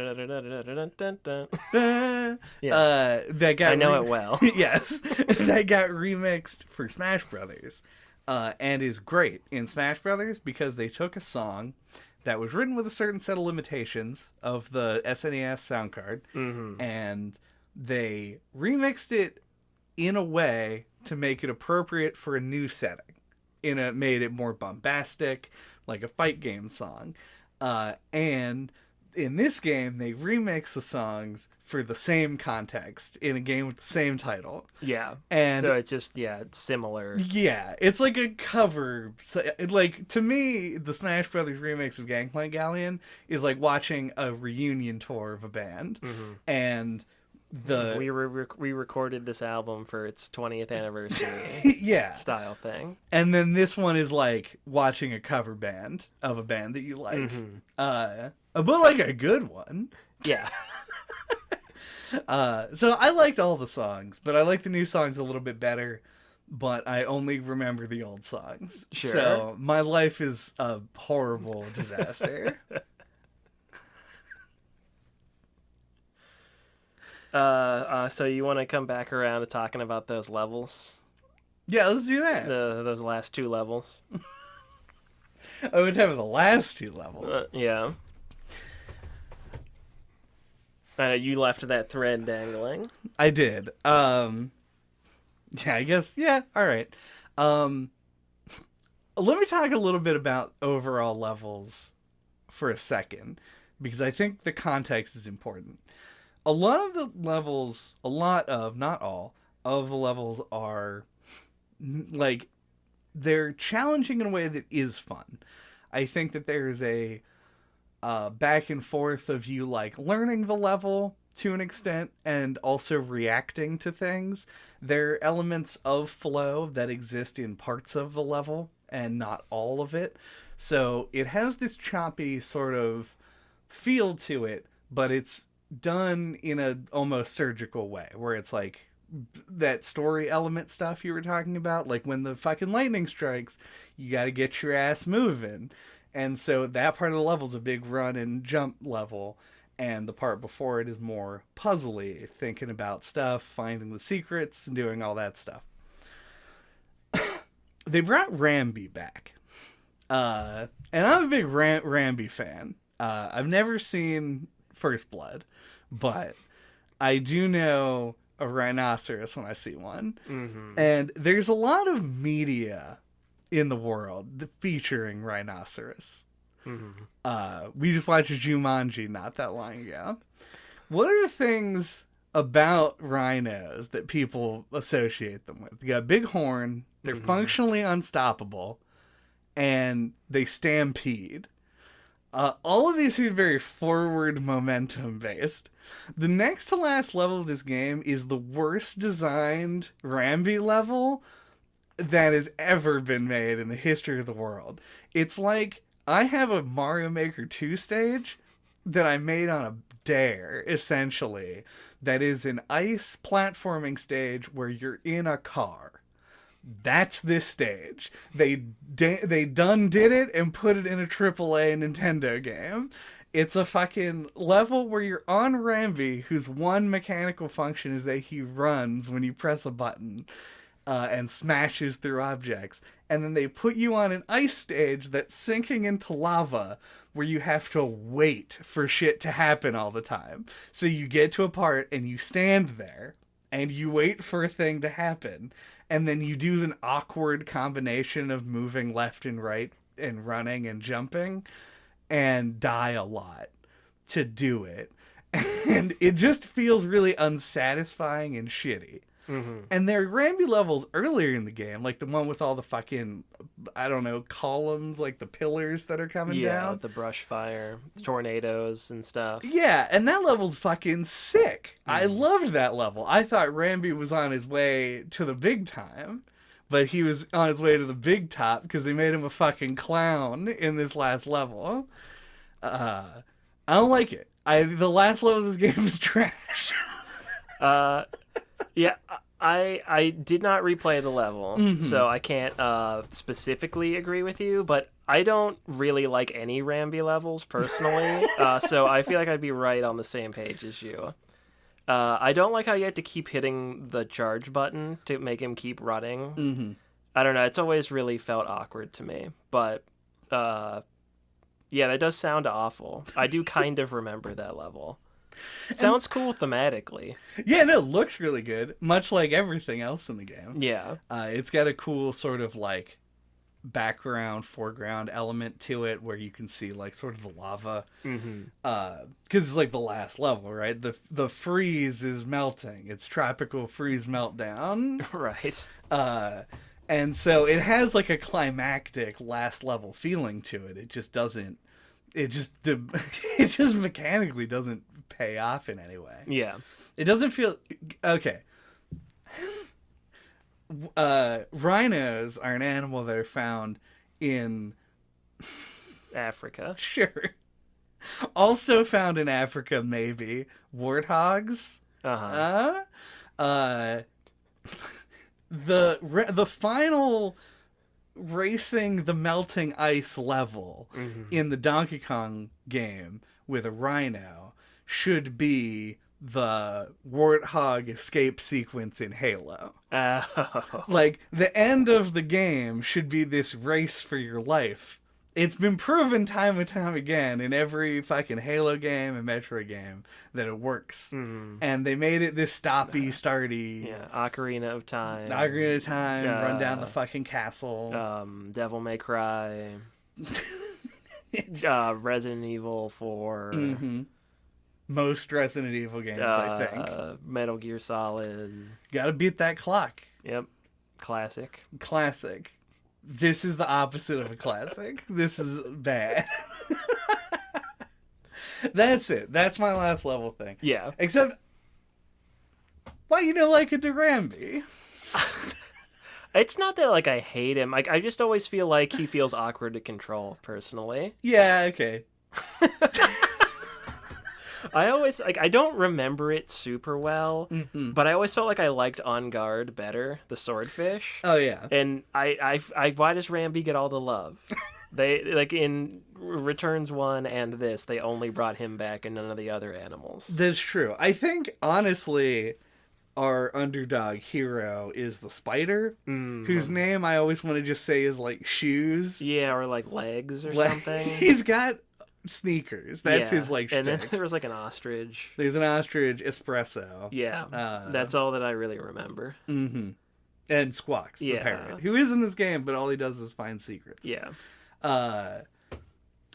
got I know it well. Yes. That got remixed for Smash Brothers. And is great in Smash Brothers because they took a song that was written with a certain set of limitations of the SNES sound card, and they remixed it in a way to make it appropriate for a new setting. Made it more bombastic, like a fight game song. And in this game, they remix the songs for the same context in a game with the same title. Yeah. And so it's just, it's similar. Yeah, it's like a cover. Like, to me, the Smash Brothers remix of Gangplank Galleon is like watching a reunion tour of a band. Mm-hmm. And we recorded this album for its 20th anniversary yeah, style thing. And then this one is like watching a cover band of a band that you like. Mm-hmm. But like a good one. Yeah. So I liked all the songs, but I like the new songs a little bit better. But I only remember the old songs. Sure. So my life is a horrible disaster. So you want to come back around to talking about those levels? Yeah, let's do that. Those last 2 levels. I would have the last 2 levels. Yeah. I know you left that thread dangling. I did. Yeah, I guess. Yeah, all right. Let me talk a little bit about overall levels for a second, because I think the context is important. A lot of the levels, not all, of the levels are, like, they're challenging in a way that is fun. I think that there's a back and forth of you, like, learning the level to an extent and also reacting to things. There are elements of flow that exist in parts of the level and not all of it. So it has this choppy sort of feel to it, but it's done in a almost surgical way, where it's like that story element stuff you were talking about, like when the fucking lightning strikes, you got to get your ass moving. And so that part of the level is a big run and jump level, and the part before it is more puzzly, thinking about stuff, finding the secrets, and doing all that stuff. They brought Rambi back, and I'm a big Rambi fan. I've never seen First Blood, but I do know a rhinoceros when I see one. Mm-hmm. And there's a lot of media in the world featuring rhinoceros. Mm-hmm. We just watched Jumanji not that long ago. What are the things about rhinos that people associate them with? They got a big horn, they're functionally unstoppable, and they stampede. All of these seem very forward momentum based. The next to last level of this game is the worst designed Rambi level that has ever been made in the history of the world. It's like I have a Mario Maker 2 stage that I made on a dare, essentially, that is an ice platforming stage where you're in a car. That's this stage. They done did it and put it in a AAA Nintendo game. It's a fucking level where you're on Rambi, whose one mechanical function is that he runs when you press a button and smashes through objects. And then they put you on an ice stage that's sinking into lava where you have to wait for shit to happen all the time. So you get to a part and you stand there and you wait for a thing to happen. And then you do an awkward combination of moving left and right and running and jumping and die a lot to do it. And it just feels really unsatisfying and shitty. Mm-hmm. And there are Rambi levels earlier in the game, like the one with all the fucking, I don't know, columns, like the pillars that are coming down. With the brush fire, tornadoes and stuff. Yeah, and that level's fucking sick. I loved that level. I thought Rambi was on his way to the big time, but he was on his way to the big top because they made him a fucking clown in this last level. I don't like it. The last level of this game is trash. Yeah, I did not replay the level, so I can't specifically agree with you, but I don't really like any Rambi levels personally, so I feel like I'd be right on the same page as you. I don't like how you have to keep hitting the charge button to make him keep running. Mm-hmm. I don't know, it's always really felt awkward to me, but yeah, that does sound awful. I do kind of remember that level. Sounds cool thematically. Yeah, no, it looks really good, much like everything else in the game. Yeah. It's got a cool sort of like background, foreground element to it where you can see like sort of the lava. Because it's like the last level, right? The freeze is melting. It's tropical freeze meltdown. Right. And so it has like a climactic last level feeling to it. It just doesn't. It just mechanically doesn't pay off in any way. Yeah. It doesn't feel okay. Rhinos are an animal that are found in Africa. Sure. Also found in Africa, maybe warthogs. The final racing the melting ice level in the Donkey Kong game with a rhino should be the warthog escape sequence in Halo. Like, the end of the game should be this race for your life. It's been proven time and time again in every fucking Halo game and Metroid game that it works. And they made it this stoppy-starty. Yeah, Ocarina of Time. Ocarina of Time, run down the fucking castle. Devil May Cry. Resident Evil 4. Most Resident Evil games, I think. Metal Gear Solid. Gotta beat that clock. Yep. Classic. This is the opposite of a classic. This is bad. That's it. That's my last level thing. Yeah. Except, why you don't like a Durambi? It's not that, like, I hate him. Like, I just always feel like he feels awkward to control, personally. Yeah, okay. I always, like, I don't remember it super well, but I always felt like I liked On Guard better, the swordfish. Oh, yeah. And I why does Rambi get all the love? They, like, in Returns 1 and this, they only brought him back and none of the other animals. That's true. I think, honestly, our underdog hero is the spider, whose name I always want to just say is, like, Shoes. Yeah, or, like, Legs or something. He's got sneakers. That's his, like, and then shtick. there was, like, an ostrich. There's an ostrich, espresso. Yeah, that's all that I really remember. And Squawks, the parrot, who is in this game, but all he does is find secrets. Yeah.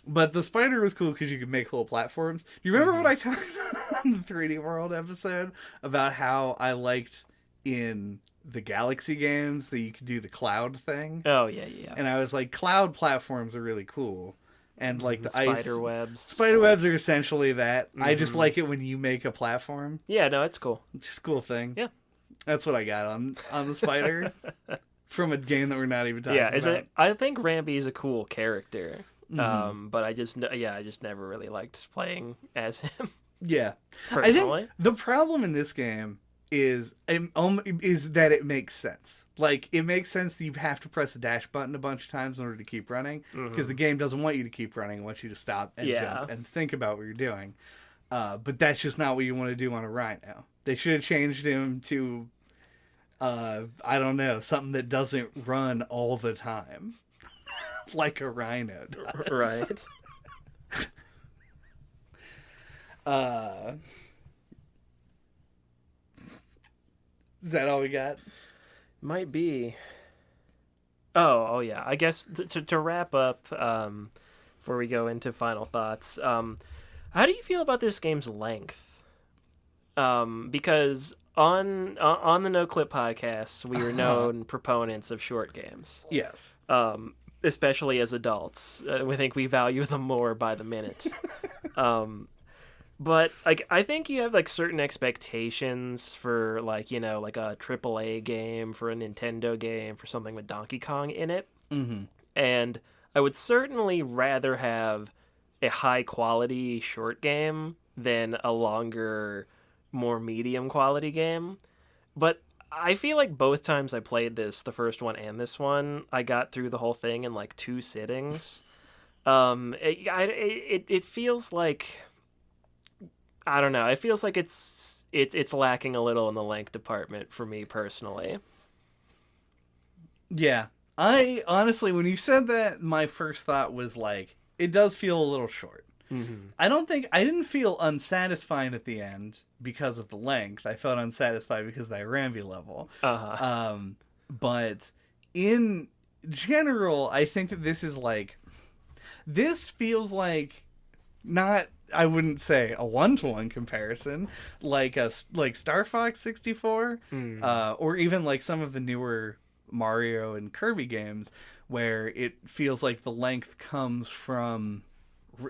But the spider was cool because you could make little platforms. Do you remember what I talked on the 3D World episode about how I liked in the Galaxy games that you could do the cloud thing? Oh, yeah. And I was like, cloud platforms are really cool. And like the spider webs. Spider webs are essentially that. I just like it when you make a platform. Yeah, no, it's cool. It's just a cool thing. Yeah. That's what I got on the spider. From a game that we're not even talking about. I think Rambi is a cool character. But I just never really liked playing as him. Yeah. Personally. I think the problem in this game is that it makes sense. Like, it makes sense that you have to press the dash button a bunch of times in order to keep running, because the game doesn't want you to keep running. It wants you to stop and jump and think about what you're doing. But that's just not what you want to do on a rhino. They should have changed him to, I don't know, something that doesn't run all the time. Like a rhino does. Right. Is that all we got? Might be. Oh yeah. I guess to wrap up, before we go into final thoughts, how do you feel about this game's length? Because on the No Clip podcast, we are known proponents of short games. Yes. Especially as adults, we think we value them more by the minute. But like, I think you have like certain expectations for like, like a AAA game, for a Nintendo game, for something with Donkey Kong in it. And I would certainly rather have a high quality short game than a longer, more medium quality game. But I feel like both times I played this, the first one and this one, I got through the whole thing in like 2 sittings. It feels like, I don't know. It feels like it's lacking a little in the length department for me personally. Yeah. I honestly, when you said that, my first thought was like, it does feel a little short. I didn't feel unsatisfied at the end because of the length. I felt unsatisfied because of the Irambi level. But in general, I think that this feels like not, I wouldn't say a 1-to-1 comparison, like Star Fox 64, or even like some of the newer Mario and Kirby games, where it feels like the length comes from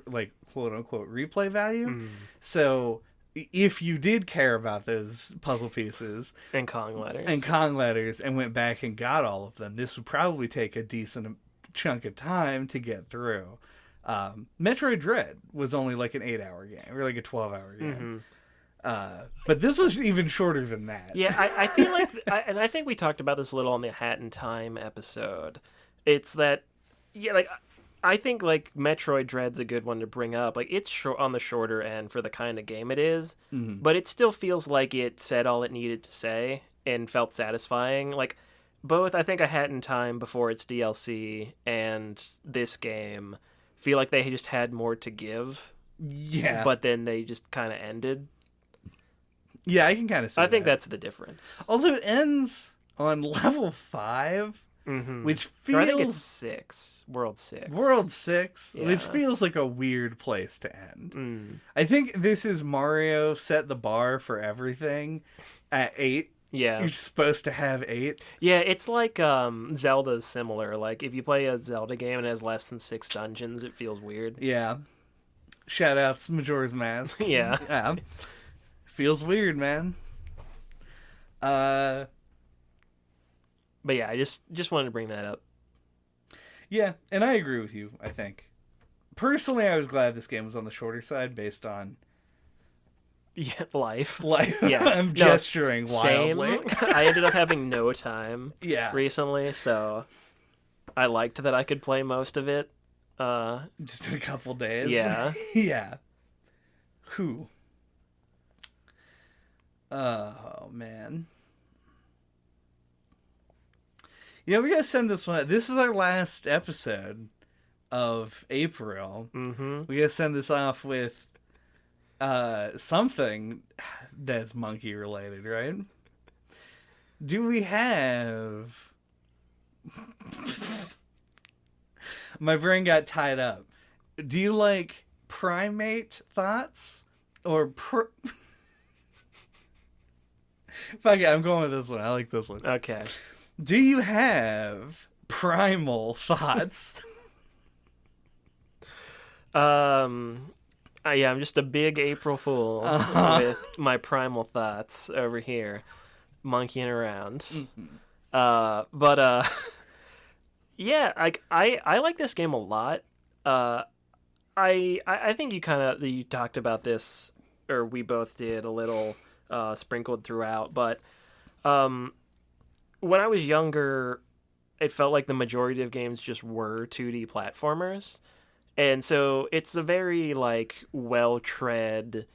like quote unquote replay value. So if you did care about those puzzle pieces and Kong letters and went back and got all of them, this would probably take a decent chunk of time to get through. Metroid Dread was only like an 8-hour game, or like a 12-hour game. But this was even shorter than that. Yeah, I feel like, and I think we talked about this a little on the Hat in Time episode. It's that, yeah, like, I think like Metroid Dread's a good one to bring up. Like, it's on the shorter end for the kind of game it is, but it still feels like it said all it needed to say and felt satisfying. Like, both, I think, A Hat in Time before its DLC and this game feel like they just had more to give. Yeah. But then they just kind of ended. Yeah, I can kind of see I think that's the difference. Also, it ends on level 5, which feels... Or I think it's 6. World 6. World 6, Yeah. which feels like a weird place to end. I think this is Mario set the bar for everything at 8. Yeah. You're supposed to have 8. Yeah, it's like Zelda's similar. Like, if you play a Zelda game and it has less than 6 dungeons, it feels weird. Yeah. Shoutouts Majora's Mask. Yeah. Yeah. Feels weird, man. But yeah, I just wanted to bring that up. Yeah, and I agree with you, I think. Personally, I was glad this game was on the shorter side based on... Yeah, life. Yeah. I'm gesturing wildly. Same. I ended up having no time recently, so I liked that I could play most of it. Just in a couple days. Yeah. Yeah. Who? Oh, man. Yeah, we gotta send this one. This is our last episode of Ape-ril. We gotta send this off with something that's monkey related, right? Do we have... My brain got tied up. Do you like primate thoughts? Or... Fuck it, I'm going with this one. I like this one. Okay. Do you have primal thoughts? Yeah, I'm just a big April Fool with my primal thoughts over here, monkeying around. Yeah, like I like this game a lot. I think you talked about this, or we both did a little sprinkled throughout, but when I was younger, it felt like the majority of games just were 2D platformers. And so it's a very, like, well-tread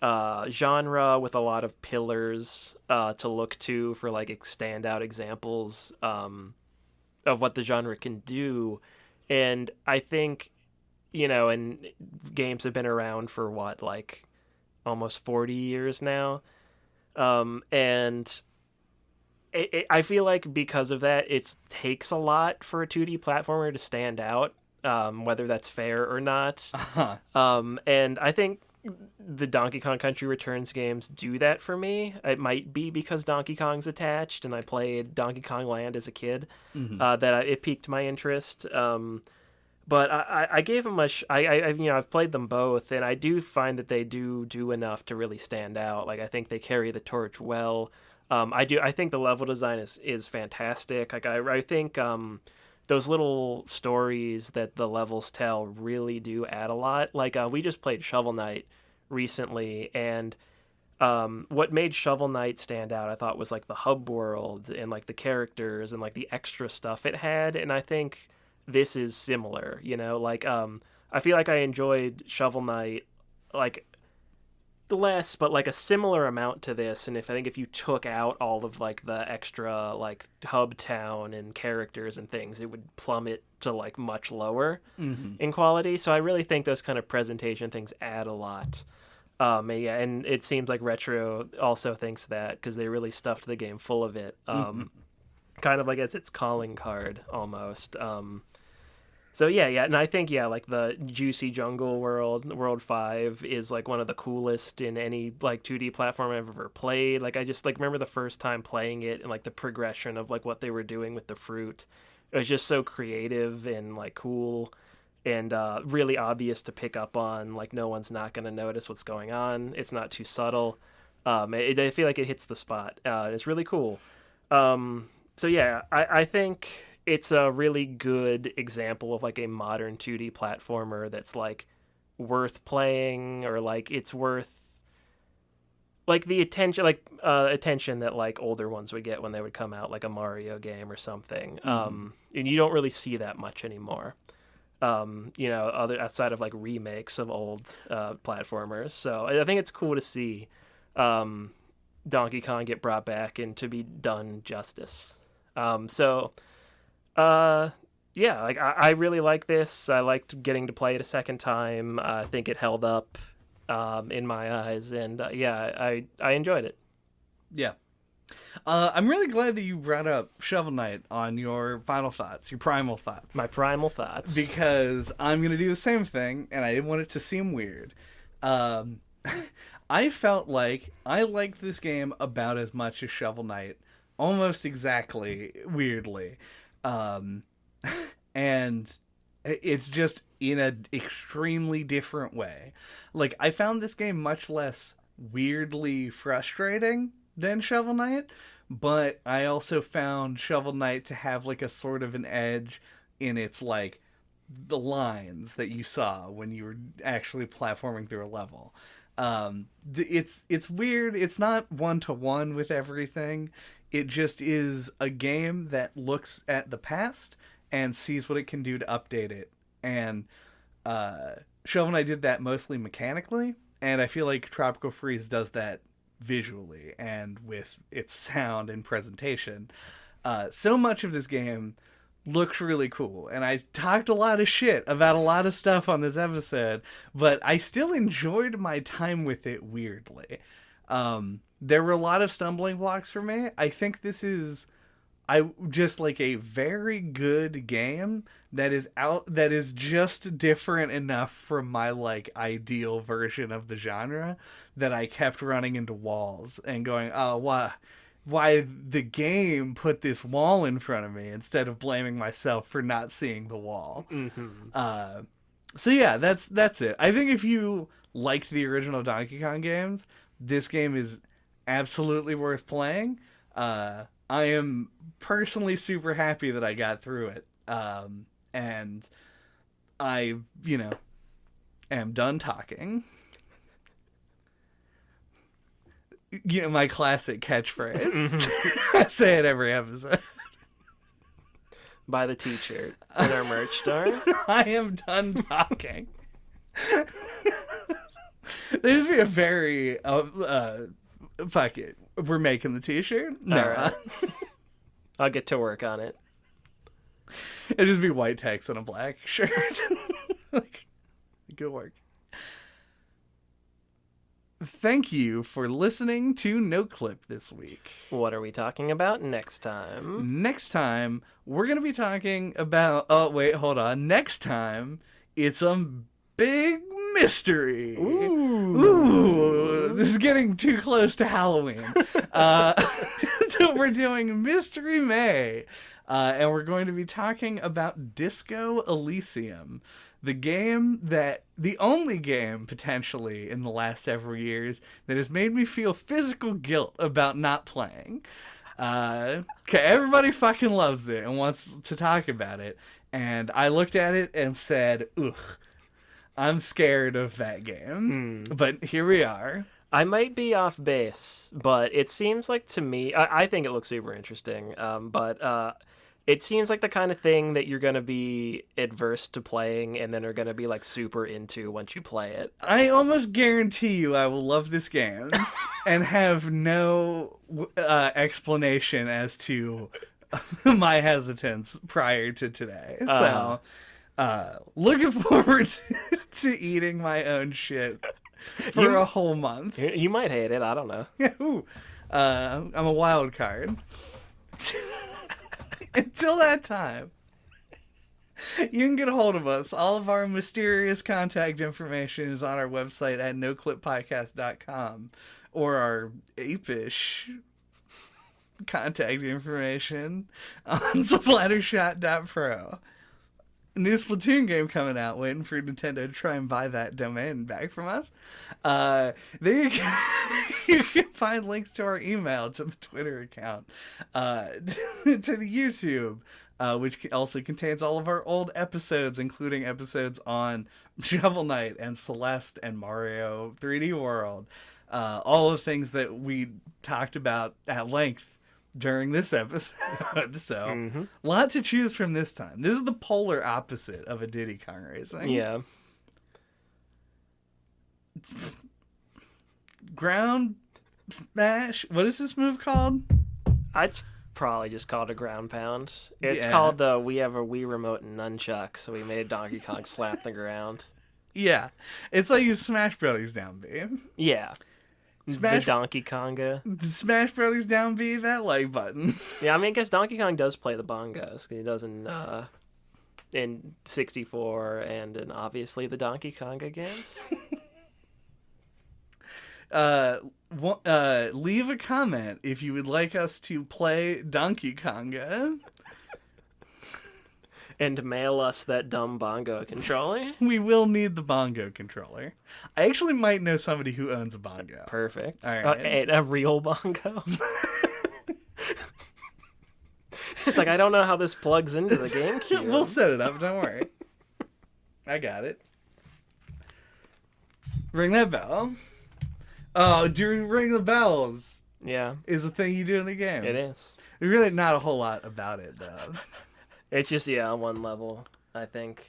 genre with a lot of pillars to look to for, like, standout examples of what the genre can do. And I think, and games have been around for, like, almost 40 years now. And... I feel like because of that, it takes a lot for a 2D platformer to stand out, whether that's fair or not. And I think the Donkey Kong Country Returns games do that for me. It might be because Donkey Kong's attached, and I played Donkey Kong Land as a kid, it piqued my interest. But I gave them I've played them both, and I do find that they do enough to really stand out. Like, I think they carry the torch well. I think the level design is fantastic. Like, I think those little stories that the levels tell really do add a lot. Like, we just played Shovel Knight recently, and what made Shovel Knight stand out, I thought, was like the hub world and like the characters and like the extra stuff it had. And I think this is similar. Like, I feel like I enjoyed Shovel Knight. Like, less, but like a similar amount to this. And I think if you took out all of like the extra like hub town and characters and things, it would plummet to like much lower in quality. So I really think those kind of presentation things add a lot. And it seems like Retro also thinks that, because they really stuffed the game full of it. Kind of like as its calling card almost. So yeah, and I think like the Juicy Jungle World 5 is like one of the coolest in any like 2D platform I've ever played. Like I just like remember the first time playing it and like the progression of like what they were doing with the fruit. It was just so creative and like cool and really obvious to pick up on. Like no one's not going to notice what's going on. It's not too subtle. I feel like it hits the spot. It's really cool. So yeah, I think it's a really good example of like a modern 2D platformer that's like worth playing, or like it's worth like the attention that like older ones would get when they would come out, like a Mario game or something. And you don't really see that much anymore. Other outside of like remakes of old platformers. So I think it's cool to see Donkey Kong get brought back and to be done justice. Yeah, like I really like this. I liked getting to play it a second time. I think it held up in my eyes, and I enjoyed it. Yeah. I'm really glad that you brought up Shovel Knight on your final thoughts, your primal thoughts. My primal thoughts. Because I'm going to do the same thing, and I didn't want it to seem weird. I felt like I liked this game about as much as Shovel Knight, almost exactly, weirdly. And it's just in an extremely different way. Like, I found this game much less weirdly frustrating than Shovel Knight, but I also found Shovel Knight to have like a sort of an edge in its like the lines that you saw when you were actually platforming through a level. It's weird. It's not 1-to-1 with everything. It just is a game that looks at the past and sees what it can do to update it. And Shovel Knight did that mostly mechanically, and I feel like Tropical Freeze does that visually and with its sound and presentation. So much of this game looks really cool, and I talked a lot of shit about a lot of stuff on this episode, but I still enjoyed my time with it weirdly. There were a lot of stumbling blocks for me. I think this is just like a very good game that is just different enough from my like ideal version of the genre that I kept running into walls and going, oh, why the game put this wall in front of me, instead of blaming myself for not seeing the wall. So yeah, that's it. I think if you liked the original Donkey Kong games, this game is absolutely worth playing. I am personally super happy that I got through it. And I, am done talking. My classic catchphrase. I say it every episode. Buy the t-shirt in our merch store. I am done talking. There's be a very fuck it. We're making the t-shirt? No. All right. I'll get to work on it. It'd just be white text on a black shirt. Good work. Thank you for listening to No Clip this week. What are we talking about next time? Next time, we're going to be talking about... Oh, wait, hold on. Next time, it's a big mystery. Ooh. This is getting too close to Halloween. So we're doing Mystery May. And we're going to be talking about Disco Elysium. The only game, potentially, in the last several years that has made me feel physical guilt about not playing. Okay, everybody fucking loves it and wants to talk about it. And I looked at it and said, ugh, I'm scared of that game. But here we are. I might be off base, but it seems like to me, I think it looks super interesting. But It seems like the kind of thing that you're going to be adverse to playing and then are going to be like super into once you play it. I almost guarantee you I will love this game and have no explanation as to my hesitance prior to today. So, looking forward to eating my own shit for a whole month. You might hate it. I don't know. Ooh. I'm a wild card. Until that time, you can get a hold of us. All of our mysterious contact information is on our website at noclippodcast.com, or our apish contact information on splattershot.pro. New Splatoon game coming out, waiting for Nintendo to try and buy that domain back from us. There you can find links to our email, to the Twitter account, to the YouTube, which also contains all of our old episodes, including episodes on Shovel Knight and Celeste and Mario 3D World. All the things that we talked about at length during this episode. So, a lot to choose from this time. This is the polar opposite of a Diddy Kong Racing. Yeah. Ground smash. What is this move called? It's probably just called a ground pound. It's Yeah. called the We Have a Wii Remote and Nunchuck, so we made Donkey Kong slap the ground. Yeah. It's like you Smash Brothers down B. Yeah. Smash, the Donkey Konga. Smash Brothers down B, that like button. Yeah, I mean, I guess Donkey Kong does play the bongos. He does in 64 and in obviously the Donkey Konga games. Leave a comment if you would like us to play Donkey Konga. And mail us that dumb bongo controller. We will need the bongo controller. I actually might know somebody who owns a bongo. Perfect. All right. And a real bongo. It's like, I don't know how this plugs into the GameCube. We'll set it up, don't worry. I got it. Ring that bell. Oh, do ring the bells Yeah, is the thing you do in the game. it is. There's really not a whole lot about it, though. It's just, on one level, I think.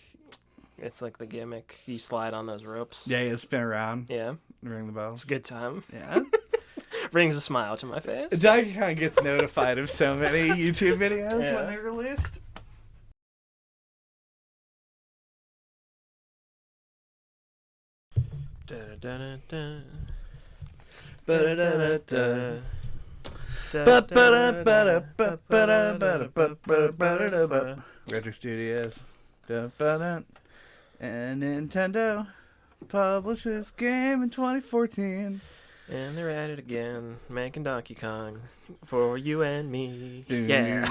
It's like the gimmick. You slide on those ropes. Yeah, you spin around, Yeah, ring the bells. it's a good time. Yeah. Brings a smile to my face. Donkey Kong gets notified of so many YouTube videos Yeah. when they're released. Da-da-da-da-da. Ba-da-da-da-da. Retro Studios. And Nintendo published this game in 2014. And they're at it again, making Donkey Kong for you and me. Doo. Yeah.